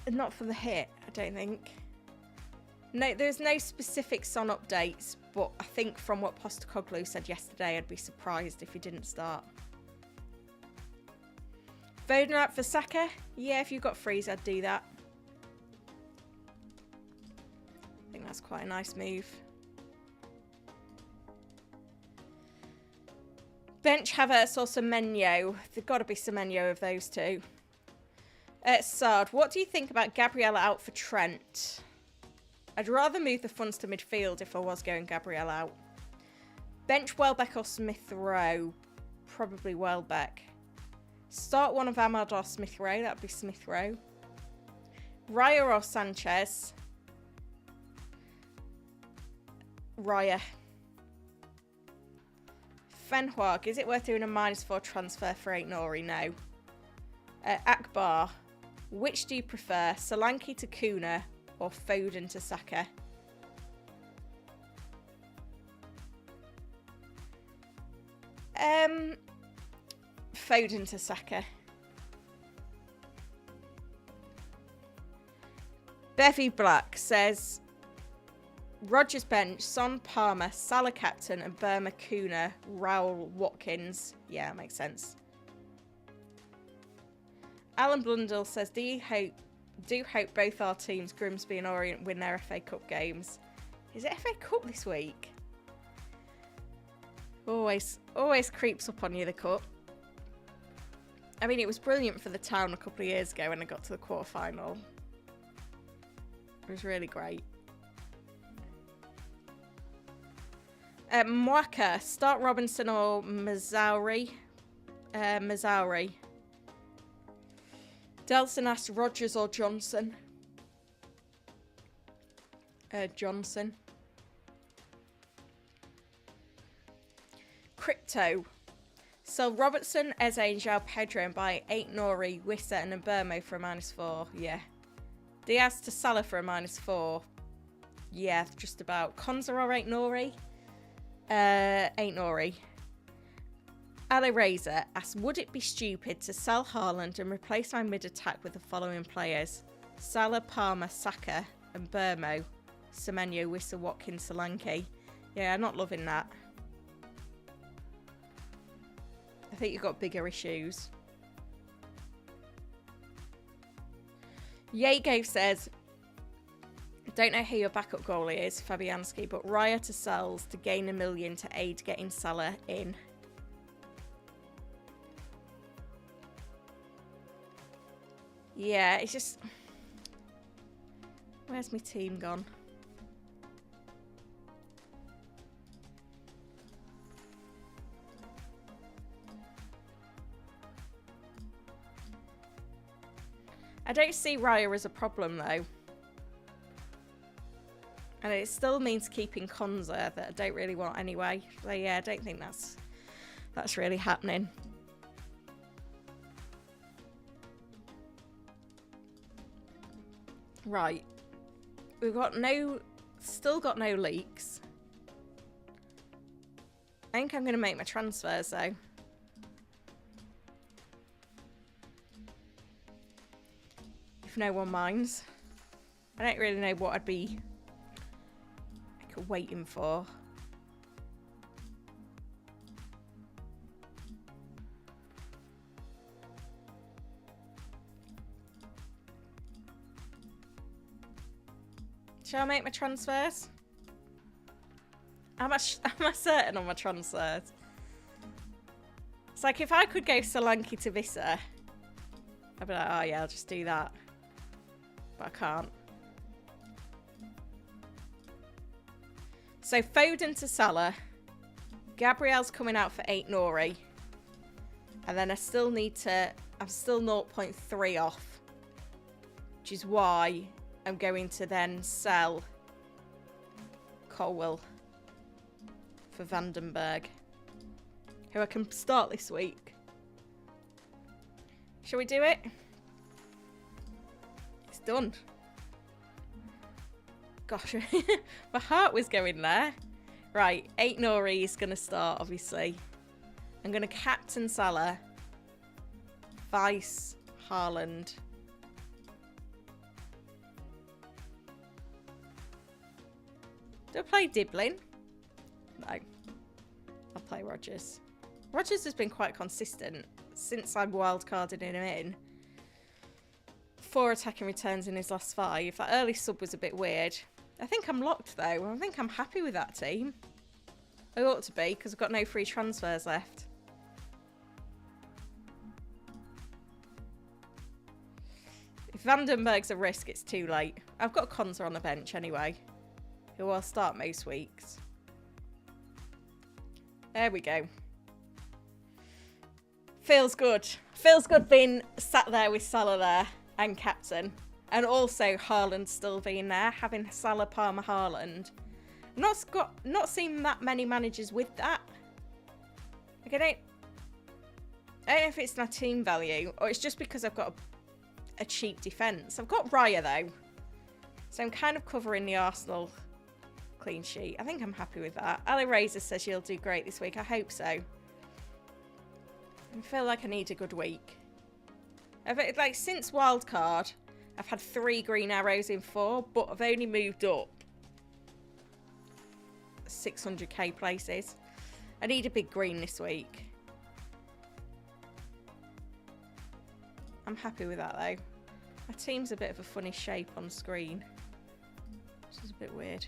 Speaker 1: Not for the hit, I don't think. No, there's no specifics on updates, but I think from what Postecoglou said yesterday, I'd be surprised if he didn't start. Foden out for Saka? Yeah, if you've got freeze, I'd do that. I think that's quite a nice move. Bench Havertz or Semenyo? There've got to be Semenyo of those two. Sard, what do you think about Gabriel out for Trent? I'd rather move the funds to midfield if I was going Gabriel out. Bench Welbeck or Smith Rowe? Probably Welbeck. Start one of Ahmad or Smith Rowe. That'd be Smith Rowe. Raya or Sanchez? Raya. Fenhuag, is it worth doing a -4 transfer for 8 Nori? No. Akbar, which do you prefer? Solanke to Kuna or Foden to Saka? Foden to Saka. Bevy Black says Rodgers bench, Son Palmer, Salah captain, and Burma Kuna, Raul Watkins. Yeah, that makes sense. Alan Blundell says, do hope both our teams, Grimsby and Orient, win their FA Cup games. Is it FA Cup this week? Always creeps up on you, the cup. I mean, it was brilliant for the town a couple of years ago when I got to the quarterfinal. It was really great. Mwaka, start Robinson or Mazauri? Mazauri. Delson asked Rodgers or Johnson? Johnson. Crypto. Sell Robertson, Eze and João Pedro and buy 8 Nori, Wissa and Mbermo for a -4. Yeah. Diaz to Salah for a -4. Yeah, just about. Konza or 8 Nori? 8 Nori. Ale Razor asks, would it be stupid to sell Haaland and replace my mid-attack with the following players? Salah, Palmer, Saka and Burmo. Semenyo, Wissa, Watkins, Solanke. Yeah, I'm not loving that. I think you've got bigger issues. Yago says, don't know who your backup goalie is, Fabianski, but Raya to sells to gain $1 million to aid getting Salah in. Yeah, it's just... Where's my team gone? I don't see Raya as a problem, though. And it still means keeping Konza that I don't really want anyway. So yeah, I don't think that's really happening. Right. We've got still got no leaks. I think I'm going to make my transfers, though. If no one minds. I don't really know what I'd be waiting for. Shall I make my transfers? Am I certain on my transfers? It's like if I could go Solanke to Vissa, I'd be like, oh yeah, I'll just do that. But I can't. So Foden to Salah. Gabriel's coming out for 8 Nori. And then I still need to... I'm still 0.3 off. Which is why I'm going to then sell Colwell for Vandenberg, who I can start this week. Shall we do it? It's done. Gosh, my heart was going there. Right, 8 Nori is going to start, obviously. I'm going to captain Salah. Vice Haaland. Do I play Diblin? No. I'll play Rodgers. Rodgers has been quite consistent since I wildcarded him in. 4 attacking returns in his last 5. That early sub was a bit weird. I think I'm locked though. I think I'm happy with that team. I ought to be because I've got no free transfers left. If Vandenberg's a risk, it's too late. I've got Konza on the bench anyway, who I'll start most weeks. There we go. Feels good. Feels good being sat there with Salah there and captain. And also Haaland still being there, having Salah, Palmer, Haaland. Not seen that many managers with that. Like I don't know if it's my team value or it's just because I've got a cheap defence. I've got Raya though. So I'm kind of covering the Arsenal clean sheet. I think I'm happy with that. Ali Razor says she'll do great this week. I hope so. I feel like I need a good week. Like since wildcard, I've had 3 green arrows in 4, but I've only moved up 600k places. I need a big green this week. I'm happy with that though. My team's a bit of a funny shape on screen. This is a bit weird.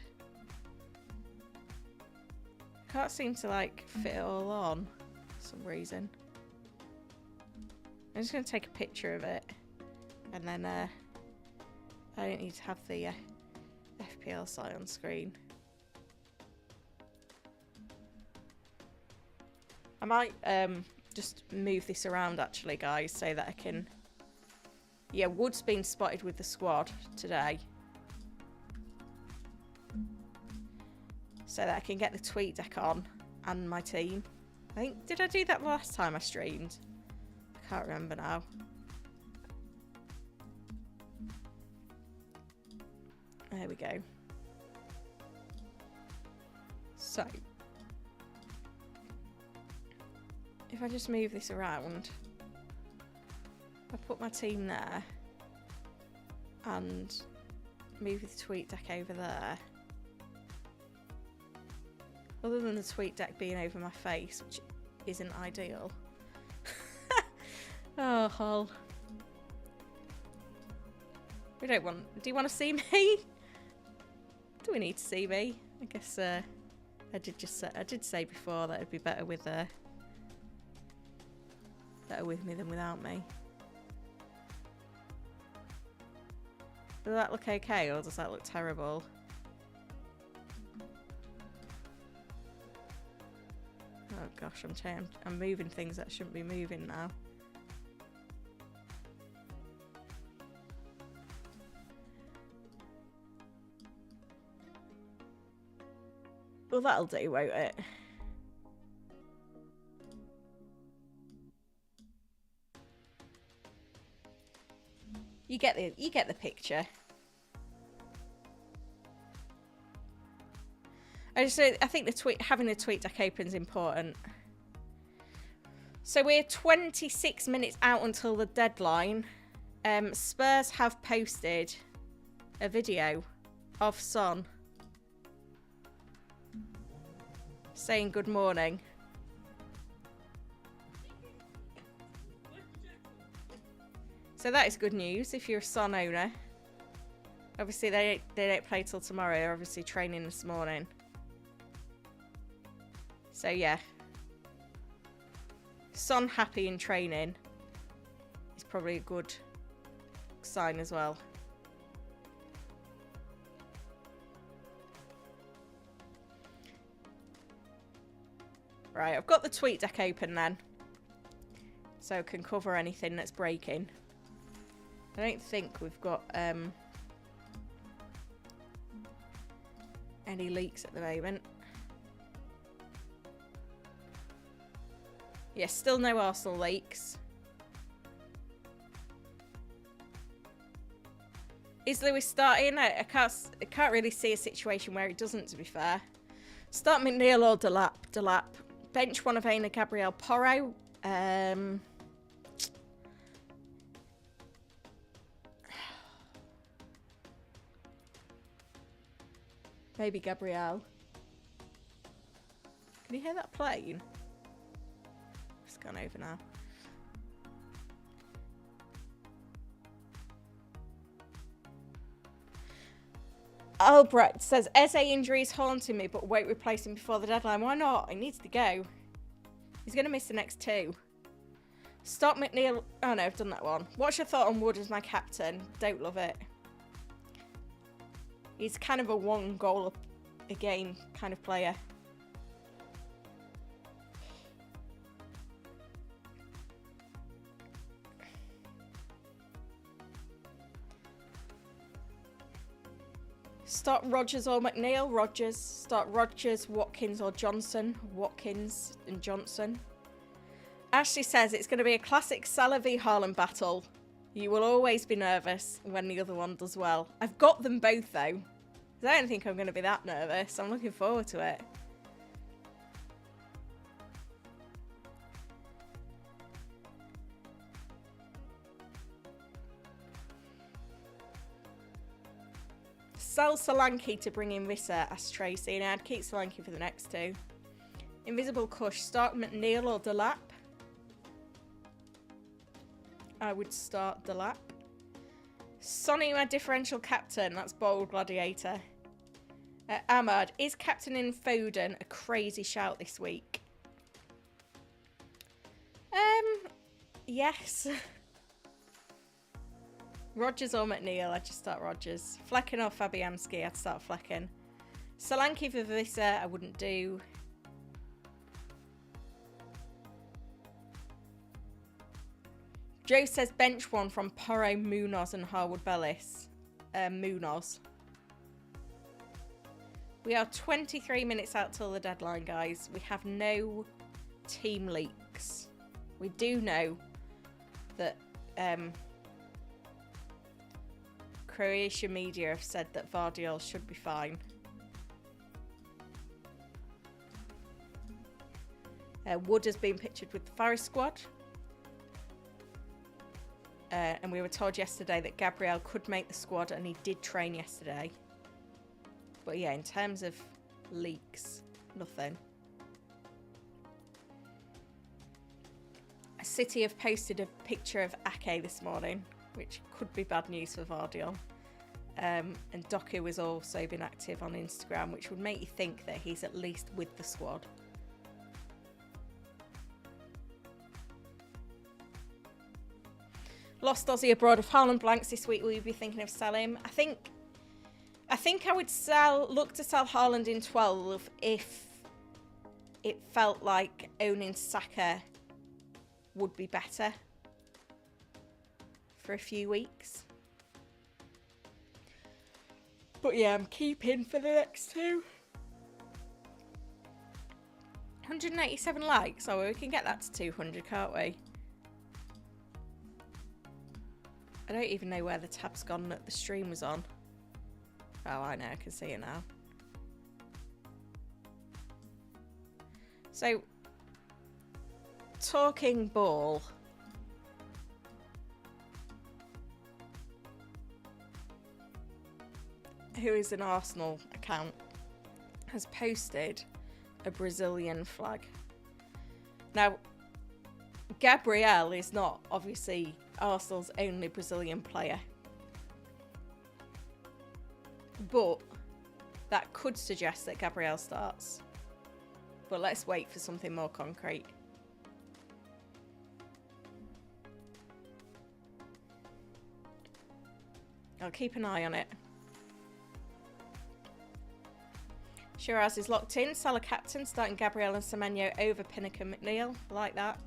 Speaker 1: Can't seem to like fit it all on for some reason. I'm just going to take a picture of it and then I don't need to have the FPL site on screen. I might just move this around actually guys so that I can... Yeah, Wood's been spotted with the squad today. So that I can get the tweet deck on and my team. I think, did I do that the last time I streamed? I can't remember now. There we go. So, if I just move this around, I put my team there and move the tweet deck over there. Other than the tweet deck being over my face, which isn't ideal. Oh, Hull. We don't want... Do you want to see me? Do we need to see me? I guess I did say before that it'd be better with me than without me. Does that look okay or does that look terrible? Oh gosh, I'm moving things that shouldn't be moving now. Well, that'll do, won't it? You get the picture. I think having the tweet deck open is important. So we're 26 minutes out until the deadline. Spurs have posted a video of Son saying good morning. So that is good news if you're a Son owner. Obviously, they don't play till tomorrow. They're obviously training this morning. So, yeah. Son happy in training is probably a good sign as well. Right, I've got the tweet deck open then. So I can cover anything that's breaking. I don't think we've got any leaks at the moment. Yes, still no Arsenal leaks. Is Lewis starting? I can't really see a situation where it doesn't, to be fair. Start McNeil or Delap. Bench one of Aina Gabriel Porro. Maybe Gabriel. Can you hear that plane? It's gone over now. Albrecht says, Eze injury is haunting me, but won't replace him before the deadline. Why not? He needs to go. He's going to miss the next two. Stop McNeil. Oh no, I've done that one. What's your thought on Wood as my captain? Don't love it. He's kind of a one goal a game kind of player. Start Rodgers or McNeil. Rodgers. Start Rodgers, Watkins or Johnson. Watkins and Johnson. Ashley says it's going to be a classic Salah v Haaland battle. You will always be nervous when the other one does well. I've got them both though. I don't think I'm going to be that nervous. I'm looking forward to it. Sell Solanke to bring in Visser, asked Tracy, and I'd keep Solanke for the next two. Invisible Kush, start McNeil or Delap? I would start Delap. Sonny, my differential captain. That's Bold Gladiator. Ahmad, is captain in Foden a crazy shout this week? Yes. Rodgers or McNeil? I'd just start Rodgers. Flecken or Fabianski? I'd start Flecken. Solanke for Visser, I wouldn't do. Joe says bench one from Porro, Munoz and Harwood Bellis. Munoz. We are 23 minutes out till the deadline, guys. We have no team leaks. We do know that Croatian media have said that Vardiol should be fine. Wood has been pictured with the Forest squad. And we were told yesterday that Gabriel could make the squad, and he did train yesterday. But yeah, in terms of leaks, nothing. City have posted a picture of Ake this morning, which could be bad news for Vardiol. And Doku has also been active on Instagram, which would make you think that he's at least with the squad. Lost Aussie abroad. If Haaland blanks this week, will you be thinking of selling him? I think I would look to sell Haaland in 12 if it felt like owning Saka would be better for a few weeks. But yeah, I'm keeping for the next two. 187 likes. Oh, we can get that to 200, can't we? I don't even know where the tab's gone that the stream was on. Oh, I know, I can see it now. So, talking ball. Who is an Arsenal account, has posted a Brazilian flag. Now, Gabriel is not obviously Arsenal's only Brazilian player. But that could suggest that Gabriel starts. But let's wait for something more concrete. I'll keep an eye on it. Shiraz is locked in. Salah captain, starting Gabriel and Semenyo over Pinnock and McNeil. I like that.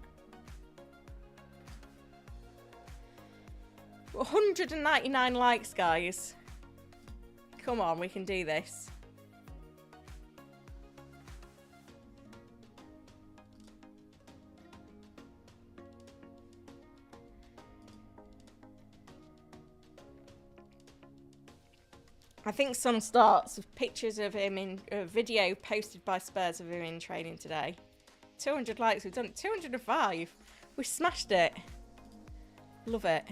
Speaker 1: 199 likes, guys. Come on, we can do this. I think Son starts with pictures of him in a video posted by Spurs of him in training today. 200 likes, we've done it. 205. We smashed it. Love it.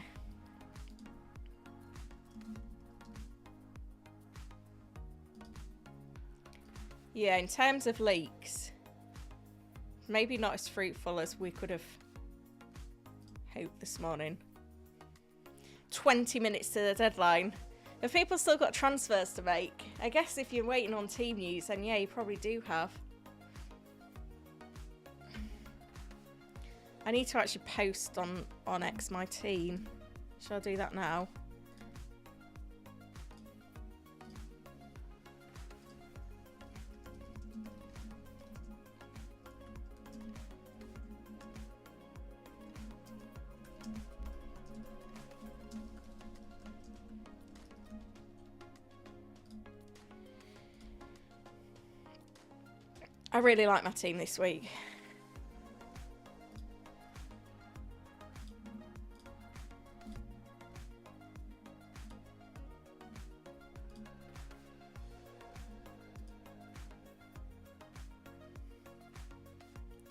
Speaker 1: Yeah, in terms of leaks, maybe not as fruitful as we could have hoped this morning. 20 minutes to the deadline. Have people still got transfers to make? I guess if you're waiting on team news, then yeah, you probably do have. I need to actually post on X my team. Shall I do that now? I really like my team this week.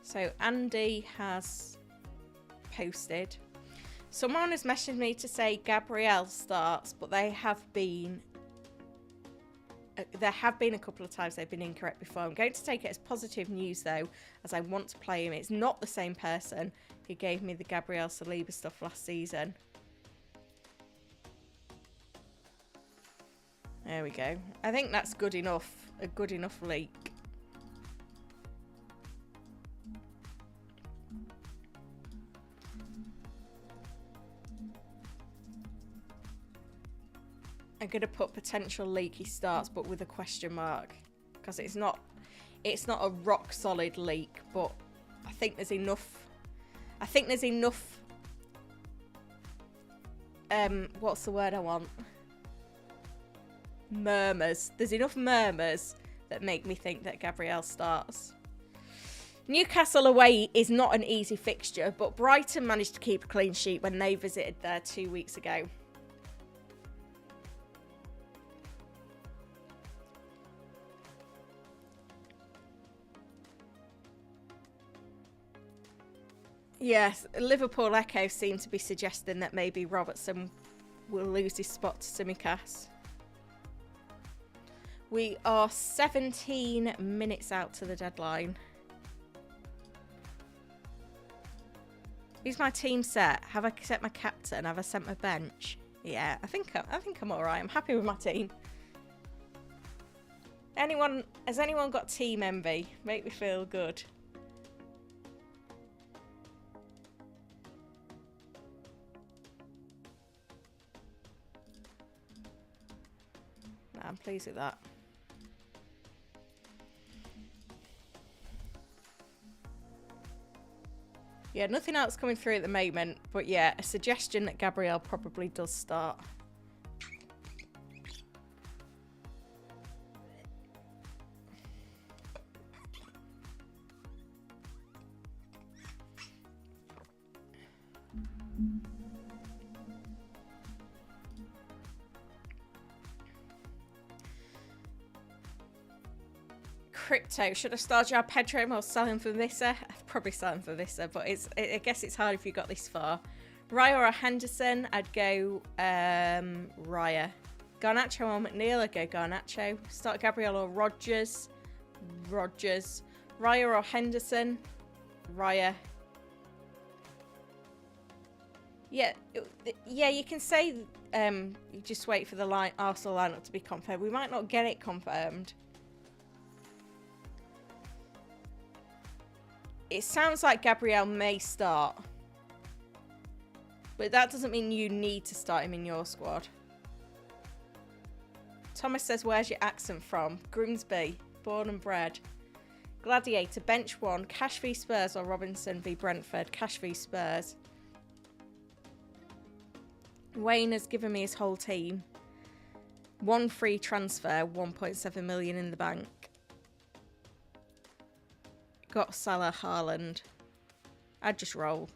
Speaker 1: So Andy has posted. Someone has messaged me to say Gabriel starts, but there have been a couple of times they've been incorrect before. I'm going to take it as positive news though, as I want to play him. It's not the same person who gave me the Gabriel Saliba stuff last season. There we go. I think that's good enough. A good enough leak. I'm going to put potential leaky starts, but with a question mark, because it's not a rock solid leak, but I think there's enough. What's the word I want? Murmurs. There's enough murmurs that make me think that Gabriel starts. Newcastle away is not an easy fixture, but Brighton managed to keep a clean sheet when they visited there 2 weeks ago. Yes, Liverpool Echo seem to be suggesting that maybe Robertson will lose his spot to Tsimikas. We are 17 minutes out to the deadline. Is my team set? Have I set my captain? Have I sent my bench? Yeah, I think I'm all right. I'm happy with my team. Has anyone got team envy? Make me feel good. I'm pleased with that. Yeah, nothing else coming through at the moment, but yeah, a suggestion that Gabriel probably does start. Crypto, should I start João Pedro or sell him for Vissa? I'd probably sell him for Vissa, but I guess it's hard if you got this far. Raya or Henderson, I'd go Raya. Garnacho or McNeil, I'd go Garnacho. Start Gabriel or Rodgers. Raya or Henderson, Raya. Yeah, yeah, you can say you just wait for the Arsenal lineup to be confirmed. We might not get it confirmed. It sounds like Gabriel may start. But that doesn't mean you need to start him in your squad. Thomas says, where's your accent from? Grimsby, born and bred. Gladiator, bench 1, Cash v Spurs or Robinson v Brentford. Cash v Spurs. Wayne has given me his whole team. 1 free transfer, 1.7 million in the bank. Got Salah, Haaland. I'd just roll.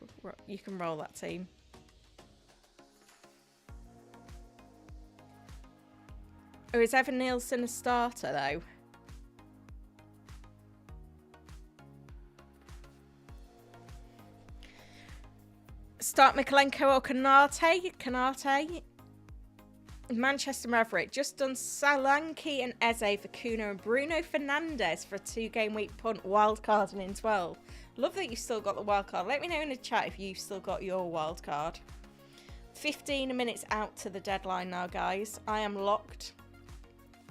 Speaker 1: You can roll that team. Or is Evan Nielsen a starter, though? Start Mikalenko or Kanate. Kanate. Manchester Maverick. Just done Solanke and Eze for Kuna and Bruno Fernandes for a 2-game week punt wildcard and in 12. Love that you've still got the wildcard. Let me know in the chat if you've still got your wildcard. 15 minutes out to the deadline now, guys. I am locked.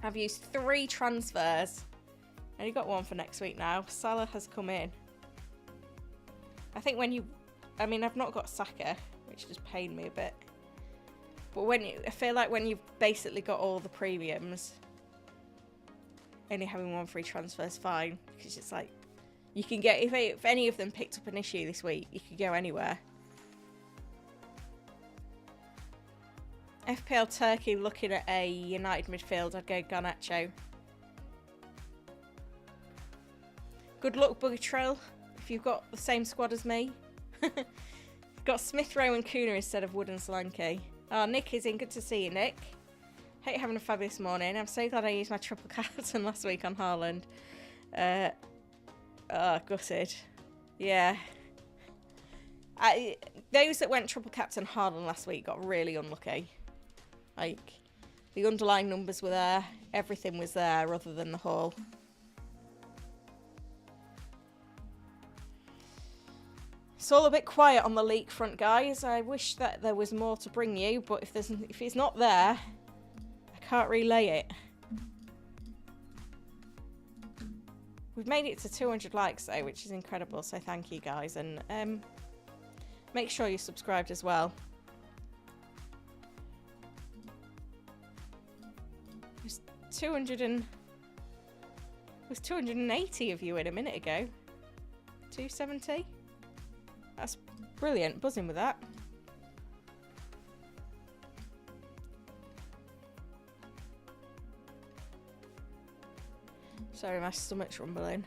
Speaker 1: I've used 3 transfers. Only got 1 for next week now. Salah has come in. I think when you... I mean, I've not got Saka, which just pained me a bit. But I feel like when you've basically got all the premiums, only having 1 free transfer is fine. Because it's like, you can get... If any of them picked up an issue this week, you could go anywhere. FPL Turkey looking at a United midfield. I'd go Garnacho. Good luck, Buggertrill, if you've got the same squad as me. Got Smith Rowe and Kuna instead of Wood and Solanke. Oh, Nick is in. Good to see you, Nick. Hope you're having a fabulous morning. I'm so glad I used my triple captain last week on Haaland. Gutted. Yeah. Those that went triple captain Haaland last week got really unlucky. Like, the underlying numbers were there. Everything was there other than the haul. It's all a bit quiet on the leak front, guys. I wish that there was more to bring you, but if it's not there, I can't relay it. We've made it to 200 likes though, which is incredible, so thank you guys, and make sure you're subscribed as well. It was 280 of you in a minute ago. 270. That's brilliant. Buzzing with that. Sorry, my stomach's rumbling.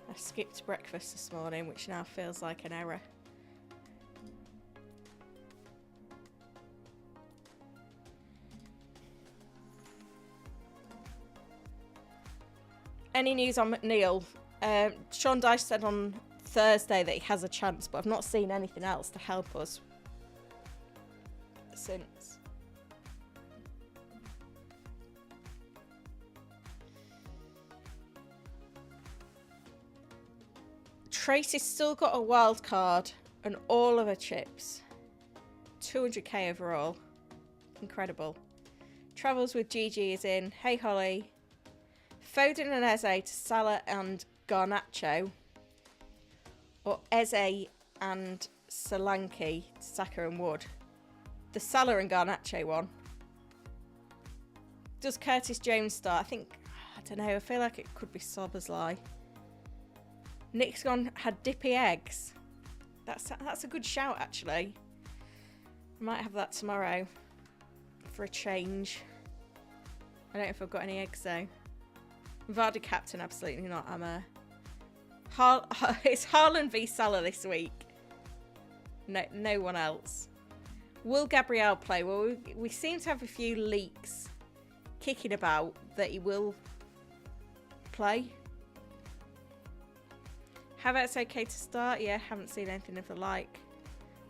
Speaker 1: I skipped breakfast this morning, which now feels like an error. Any news on McNeil? Sean Dyche said on Thursday that he has a chance, but I've not seen anything else to help us since. Tracy's still got a wild card and all of her chips. 200k overall. Incredible. Travels with Gigi is in. Hey Holly. Foden and Eze to Salah and Garnacho. Or Eze and Solanke to Saka and Wood. The Salah and Garnacho one. Does Curtis Jones start? I don't know. I feel like it could be Szoboszlai. Nick's had dippy eggs. That's a good shout, actually. I might have that tomorrow for a change. I don't know if I've got any eggs though. Vardy captain, absolutely not. It's Haaland v Salah this week. No one else. Will Gabriel play? Well, we seem to have a few leaks kicking about that he will play. Havertz okay to start? Yeah, haven't seen anything of the like.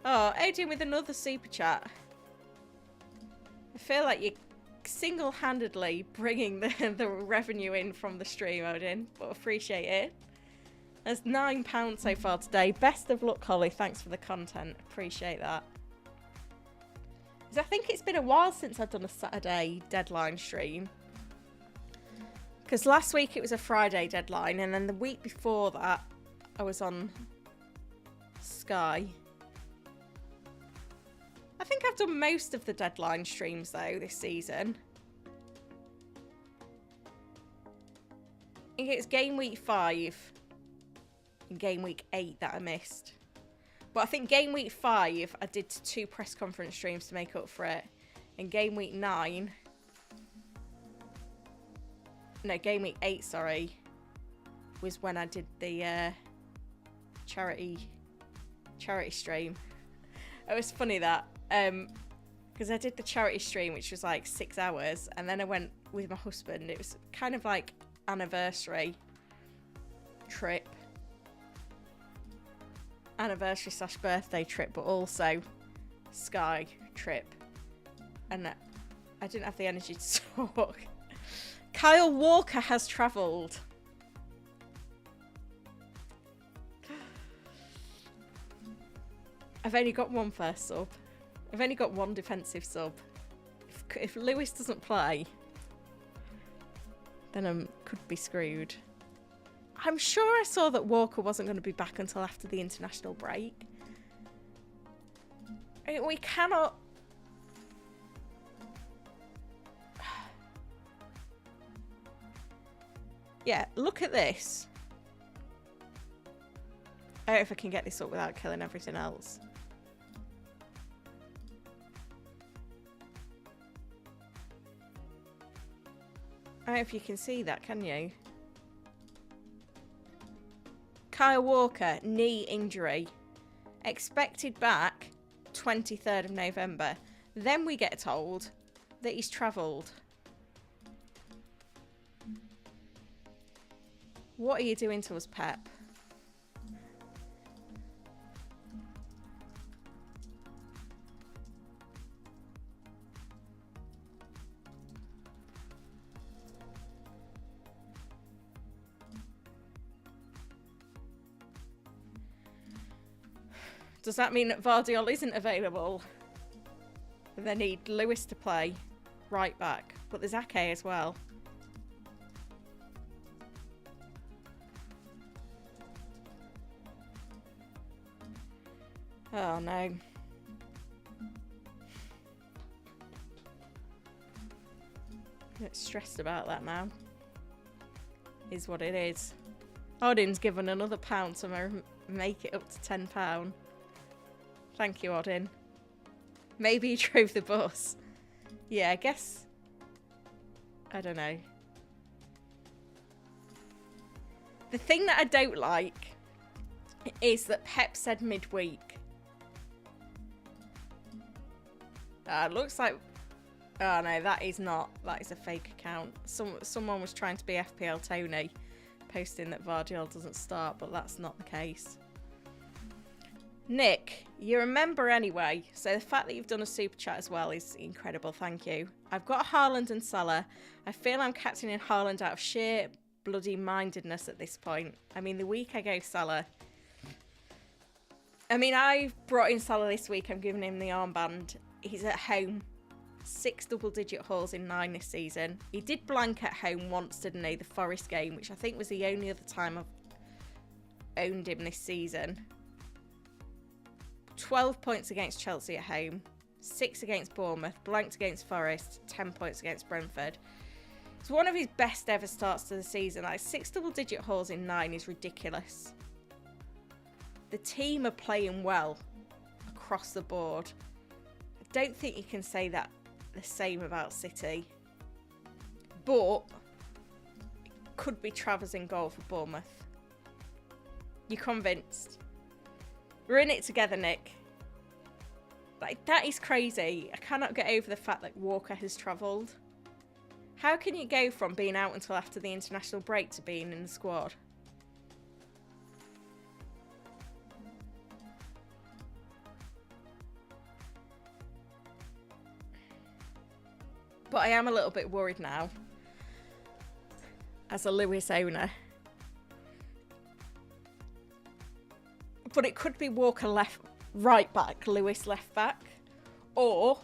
Speaker 1: Oh, Odin with another super chat. I feel like you're single-handedly bringing the revenue in from the stream, Odin, but appreciate it. There's £9 so far today. Best of luck, Holly. Thanks for the content. Appreciate that. I think it's been a while since I've done a Saturday deadline stream. Because last week it was a Friday deadline, and then the week before that I was on Sky. I think I've done most of the deadline streams though this season. I think it's game week 5 and game week 8 that I missed. But I think game week 5 I did 2 press conference streams to make up for it. And game week 9... No, game week 8, sorry, was when I did the charity stream. It was funny that, because I did the charity stream, which was like 6 hours, and then I went with my husband. It was kind of like anniversary trip. Anniversary/birthday trip, but also Sky trip. And I didn't have the energy to talk. Kyle Walker has travelled. I've only got one first sub. I've only got one defensive sub. If Lewis doesn't play, then I could be screwed. I'm sure I saw that Walker wasn't going to be back until after the international break. I mean, we cannot... Yeah, look at this. I don't know if I can get this up without killing everything else. I don't know if you can see that, can you? Kyle Walker, knee injury. Expected back 23rd of November. Then we get told that he's travelled. What are you doing to us, Pep? Does that mean that Vardiol isn't available? They need Lewis to play right back, but there's Ake as well. Oh no. I'm a bit stressed about that now. Is what it is. Odin's given another £1 to make it up to £10. Thank you, Odin. Maybe he drove the bus. Yeah, I guess. I don't know. The thing that I don't like is that Pep said midweek. Looks like... Oh no, that is not. That is a fake account. Someone was trying to be FPL Tony, posting that Vardiol doesn't start, but that's not the case. Nick, you're a member anyway, so the fact that you've done a super chat as well is incredible. Thank you. I've got Haaland and Salah. I feel I'm captaining Haaland out of sheer bloody mindedness at this point. I mean, the week I go Salah. I mean, I brought in Salah this week. I'm giving him the armband. He's at home. 6 double-digit hauls in 9 this season. He did blank at home once, didn't he? The Forest game, which I think was the only other time I've owned him this season. 12 points against Chelsea at home. 6 against Bournemouth. Blanked against Forest. 10 points against Brentford. It's one of his best ever starts to the season. Like 6 double-digit hauls in 9 is ridiculous. The team are playing well across the board. I don't think you can say that the same about City, but it could be Travers in goal for Bournemouth. You convinced? We're in it together, Nick. Like, that is crazy. I cannot get over the fact that Walker has travelled. How can you go from being out until after the international break to being in the squad? But I am a little bit worried now, as a Lewis owner. But it could be Walker right back, Lewis left back. Or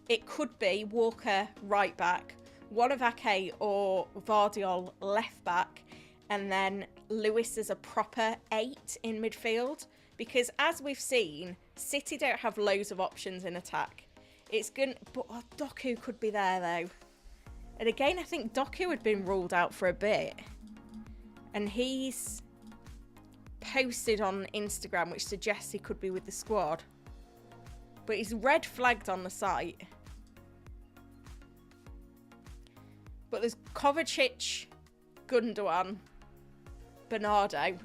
Speaker 1: it could be Walker right back, one of Ake or Vardiol left back, and then Lewis as a proper 8 in midfield. Because as we've seen, City don't have loads of options in attack. It's good, but Doku could be there though. And again, I think Doku had been ruled out for a bit. And he's posted on Instagram, which suggests he could be with the squad. But he's red flagged on the site. But there's Kovacic, Gundogan, Bernardo.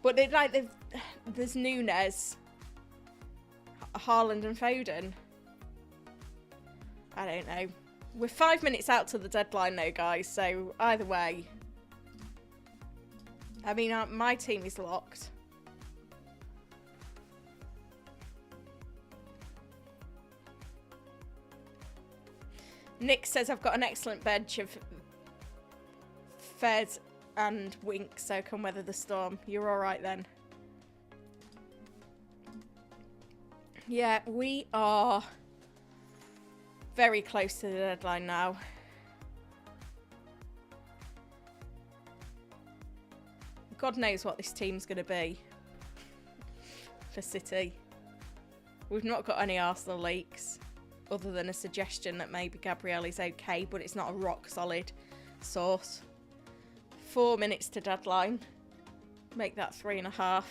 Speaker 1: But there's Nunes, Haaland and Foden. I don't know. We're 5 minutes out to the deadline though, guys. So either way. I mean, my team is locked. Nick says, I've got an excellent bench of Fed and Wink, so can weather the storm. You're all right then. Yeah, we are very close to the deadline now. God knows what this team's going to be for City. We've not got any Arsenal leaks, other than a suggestion that maybe Gabriel is okay, but it's not a rock solid source. 4 minutes to deadline. Make that 3.5.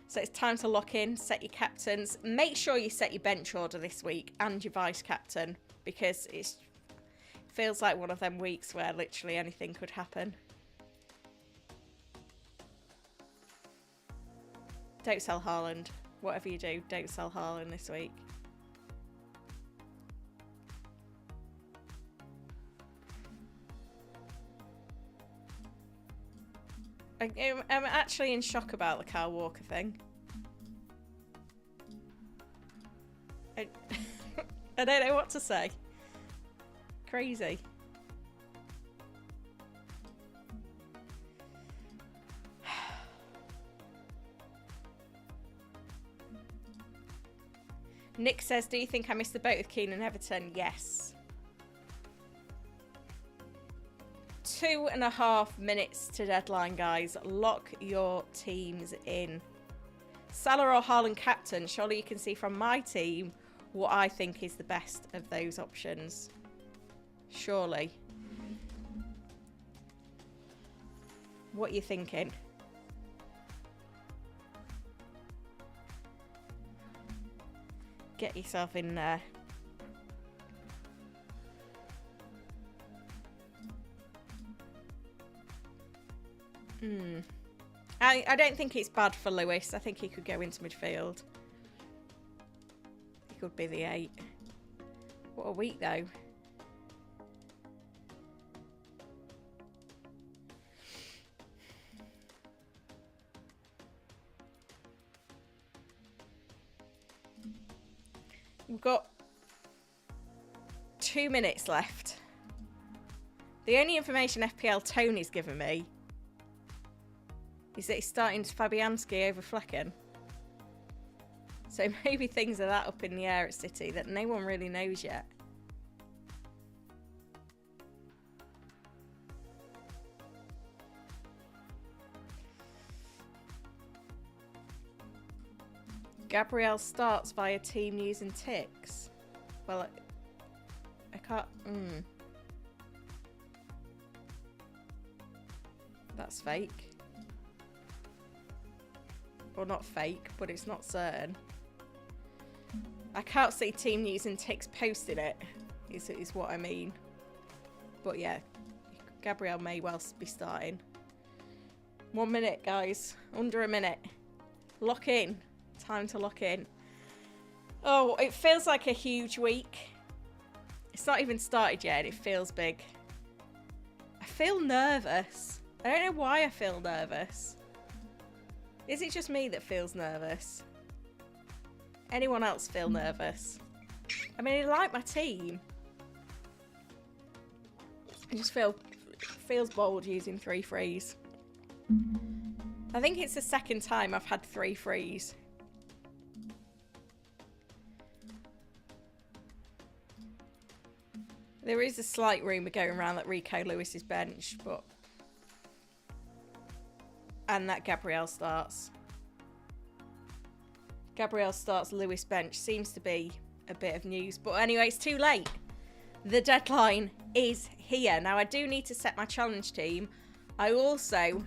Speaker 1: So it's time to lock in, set your captains. Make sure you set your bench order this week and your vice captain, because it feels like one of them weeks where literally anything could happen. Don't sell Haaland. Whatever you do, don't sell Haaland this week. I'm actually in shock about the Kyle Walker thing. I don't know what to say. Crazy. Nick says, do you think I missed the boat with Keane and Everton? Yes. 2.5 minutes to deadline, guys. Lock your teams in. Salah or Haaland captain. Surely you can see from my team what I think is the best of those options. Surely. What are you thinking? Get yourself in there. I don't think it's bad for Lewis. I think he could go into midfield. He could be the 8. What a week though. We've got 2 minutes left. The only information FPL Tony's given me is that he's starting Fabianski over Flecken. So maybe things are that up in the air at City that no one really knows yet. Gabriel starts via team news and ticks. Well, I can't... That's fake. Well, not fake, but it's not certain. I can't see team news and ticks posting it, is what I mean. But yeah, Gabriel may well be starting. 1 minute, guys. Under a minute. Lock in. Time to lock in. Oh, it feels like a huge week. It's not even started yet. It feels big. I feel nervous. I don't know why I feel nervous. Is it just me that feels nervous? Anyone else feel nervous? I mean, I like my team. I just feels bold using 3 frees. I think it's the second time I've had 3 frees There is a slight rumour going around that Rico Lewis is benched, but... And that Gabriel starts. Gabriel starts, Lewis bench. Seems to be a bit of news. But anyway, it's too late. The deadline is here. Now, I do need to set my challenge team. I also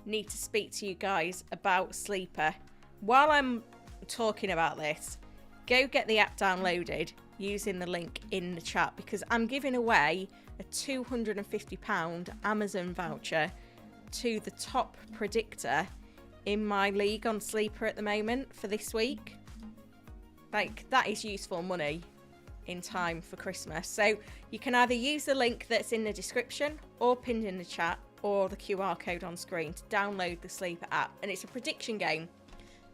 Speaker 1: need to speak to you guys about Sleeper. While I'm talking about this, go get the app downloaded using the link in the chat, because I'm giving away a £250 Amazon voucher to the top predictor in my league on Sleeper at the moment for this week. Like, that is useful money in time for Christmas. So you can either use the link that's in the description or pinned in the chat, or the QR code on screen to download the Sleeper app. And it's a prediction game.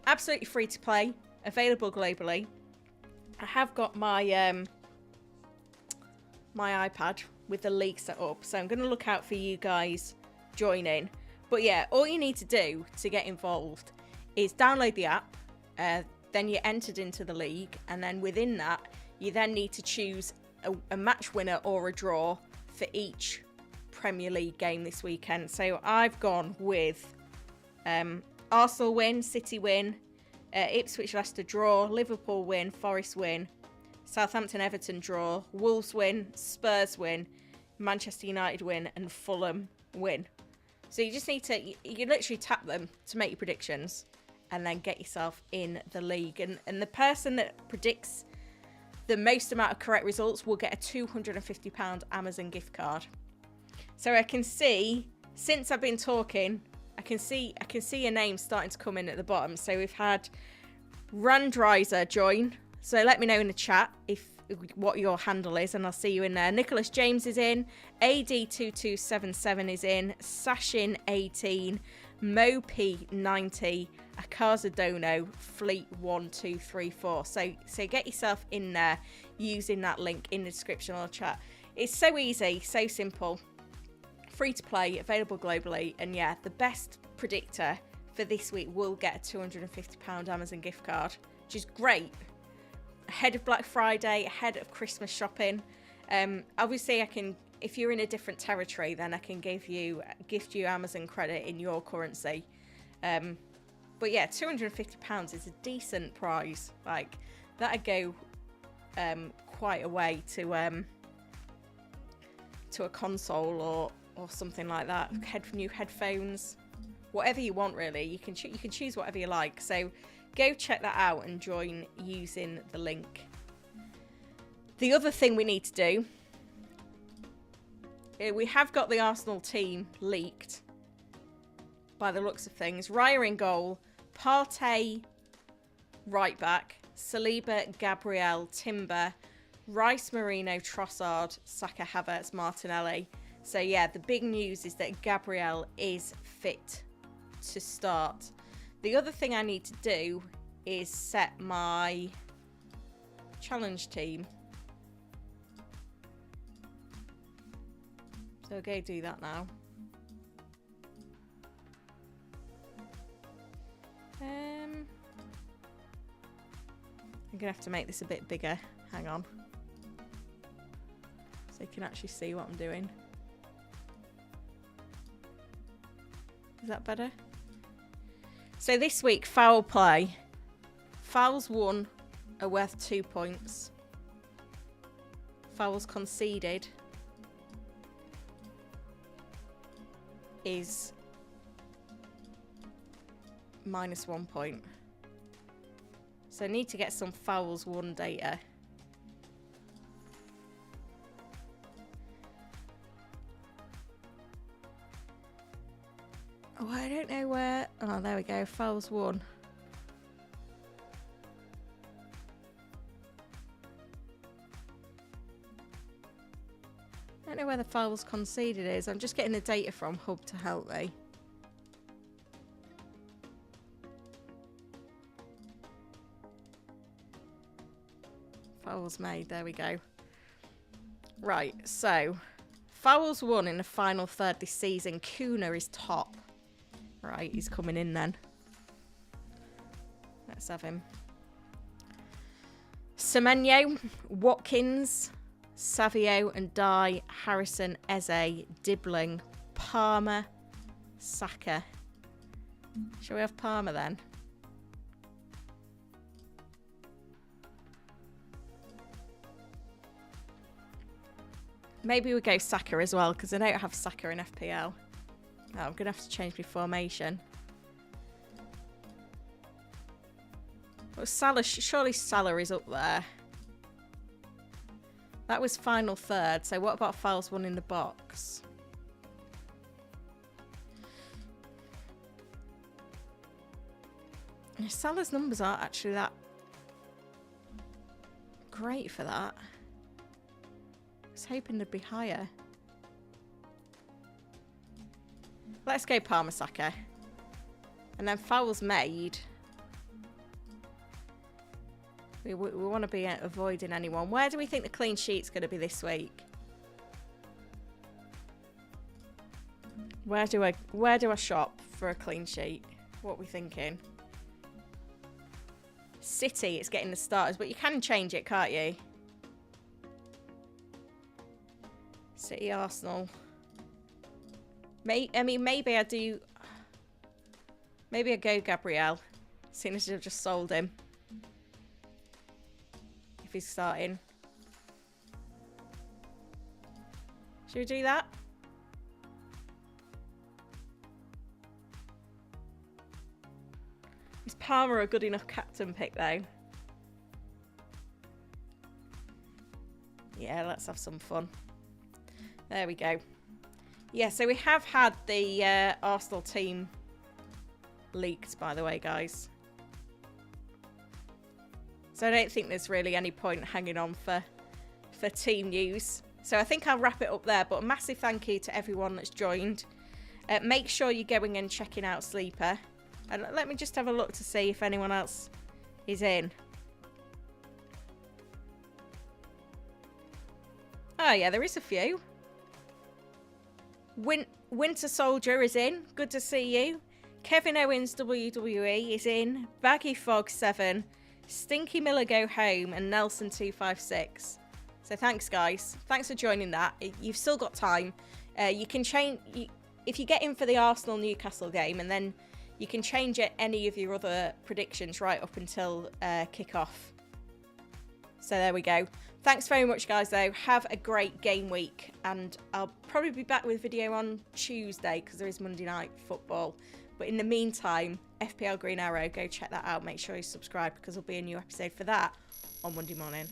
Speaker 1: Absolutely free to play. Available globally. I have got my my iPad with the league set up. So I'm going to look out for you guys joining. But yeah, all you need to do to get involved is download the app. Then you're entered into the league. And then within that, you then need to choose a match winner or a draw for each Premier League game this weekend. So I've gone with Arsenal win, City win, Ipswich Leicester draw, Liverpool win, Forest win, Southampton Everton draw, Wolves win, Spurs win, Manchester United win, and Fulham win. So you just need to, you literally tap them to make your predictions and then get yourself in the league. And the person that predicts the most amount of correct results will get a £250 Amazon gift card. So I can see, since I've been talking, I can see a name starting to come in at the bottom. So we've had Randriser join. So let me know in the chat what your handle is, and I'll see you in there. Nicholas James is in. AD2277 is in. Sashin18, Mopi90, Akazadono, Fleet1234. So get yourself in there using that link in the description or chat. It's so easy, so simple. Free to play, available globally, and yeah, the best predictor for this week will get a £250 Amazon gift card, which is great. Ahead of Black Friday, ahead of Christmas shopping. Obviously, I can, if you're in a different territory, then I can gift you Amazon credit in your currency. But yeah, £250 is a decent prize. Like, that'd go quite a way to a console or something like that. New headphones, whatever you want, really. You can choose whatever you like. So go check that out and join using the link. The other thing we need to do, we have got the Arsenal team leaked by the looks of things. Raya in goal, Partey right back, Saliba, Gabriel, Timber, Rice, Marino, Trossard, Saka, Havertz, Martinelli. So yeah, the big news is that Gabriel is fit to start. The other thing I need to do is set my challenge team. So I'll go do that now. I'm gonna have to make this a bit bigger. Hang on. So you can actually see what I'm doing. Is that better? So this week, foul play. Fouls won are worth 2 points. Fouls conceded is -1 point. So I need to get some fouls won data. Oh, I don't know where... Oh, there we go. Fouls won. I don't know where the fouls conceded is. I'm just getting the data from Hub to help me. Fouls made. There we go. Right, so... Fouls won in the final third this season. Kuna is top. Right, he's coming in then. Let's have him. Semenyo, Watkins, Savio and Dye, Harrison, Eze, Dibbling, Palmer, Saka. Shall we have Palmer then? Maybe we go Saka as well, because I don't have Saka in FPL. Oh, I'm going to have to change my formation. Well, Salah, surely Salah is up there. That was final third, so what about fouls won in the box? Salah's numbers aren't actually that great for that. I was hoping they'd be higher. Let's go Palmer, Saka. And then fouls made. We want to be avoiding anyone. Where do we think the clean sheet's going to be this week? Where do I shop for a clean sheet? What are we thinking? City, it's getting the starters, but you can change it, can't you? City, Arsenal. I mean, maybe I do. Maybe I go Gabriel, seeing as I've just sold him. If he's starting. Should we do that? Is Palmer a good enough captain pick though? Yeah, let's have some fun. There we go. Yeah, so we have had the Arsenal team leaked, by the way, guys. So I don't think there's really any point hanging on for team news. So I think I'll wrap it up there. But a massive thank you to everyone that's joined. Make sure you're going and checking out Sleeper. And let me just have a look to see if anyone else is in. Oh, yeah, there is a few. Winter Soldier is in. Good to see you. Kevin Owens WWE is in. Baggy Fog 7. Stinky Miller Go Home. And Nelson 256. So thanks, guys. Thanks for joining that. You've still got time. You can change... if you get in for the Arsenal-Newcastle game, and then you can change any of your other predictions right up until kick-off. So there we go. Thanks very much, guys, though. Have a great game week. And I'll probably be back with a video on Tuesday because there is Monday Night Football. But in the meantime, FPL Green Arrow, go check that out. Make sure you subscribe because there'll be a new episode for that on Monday morning.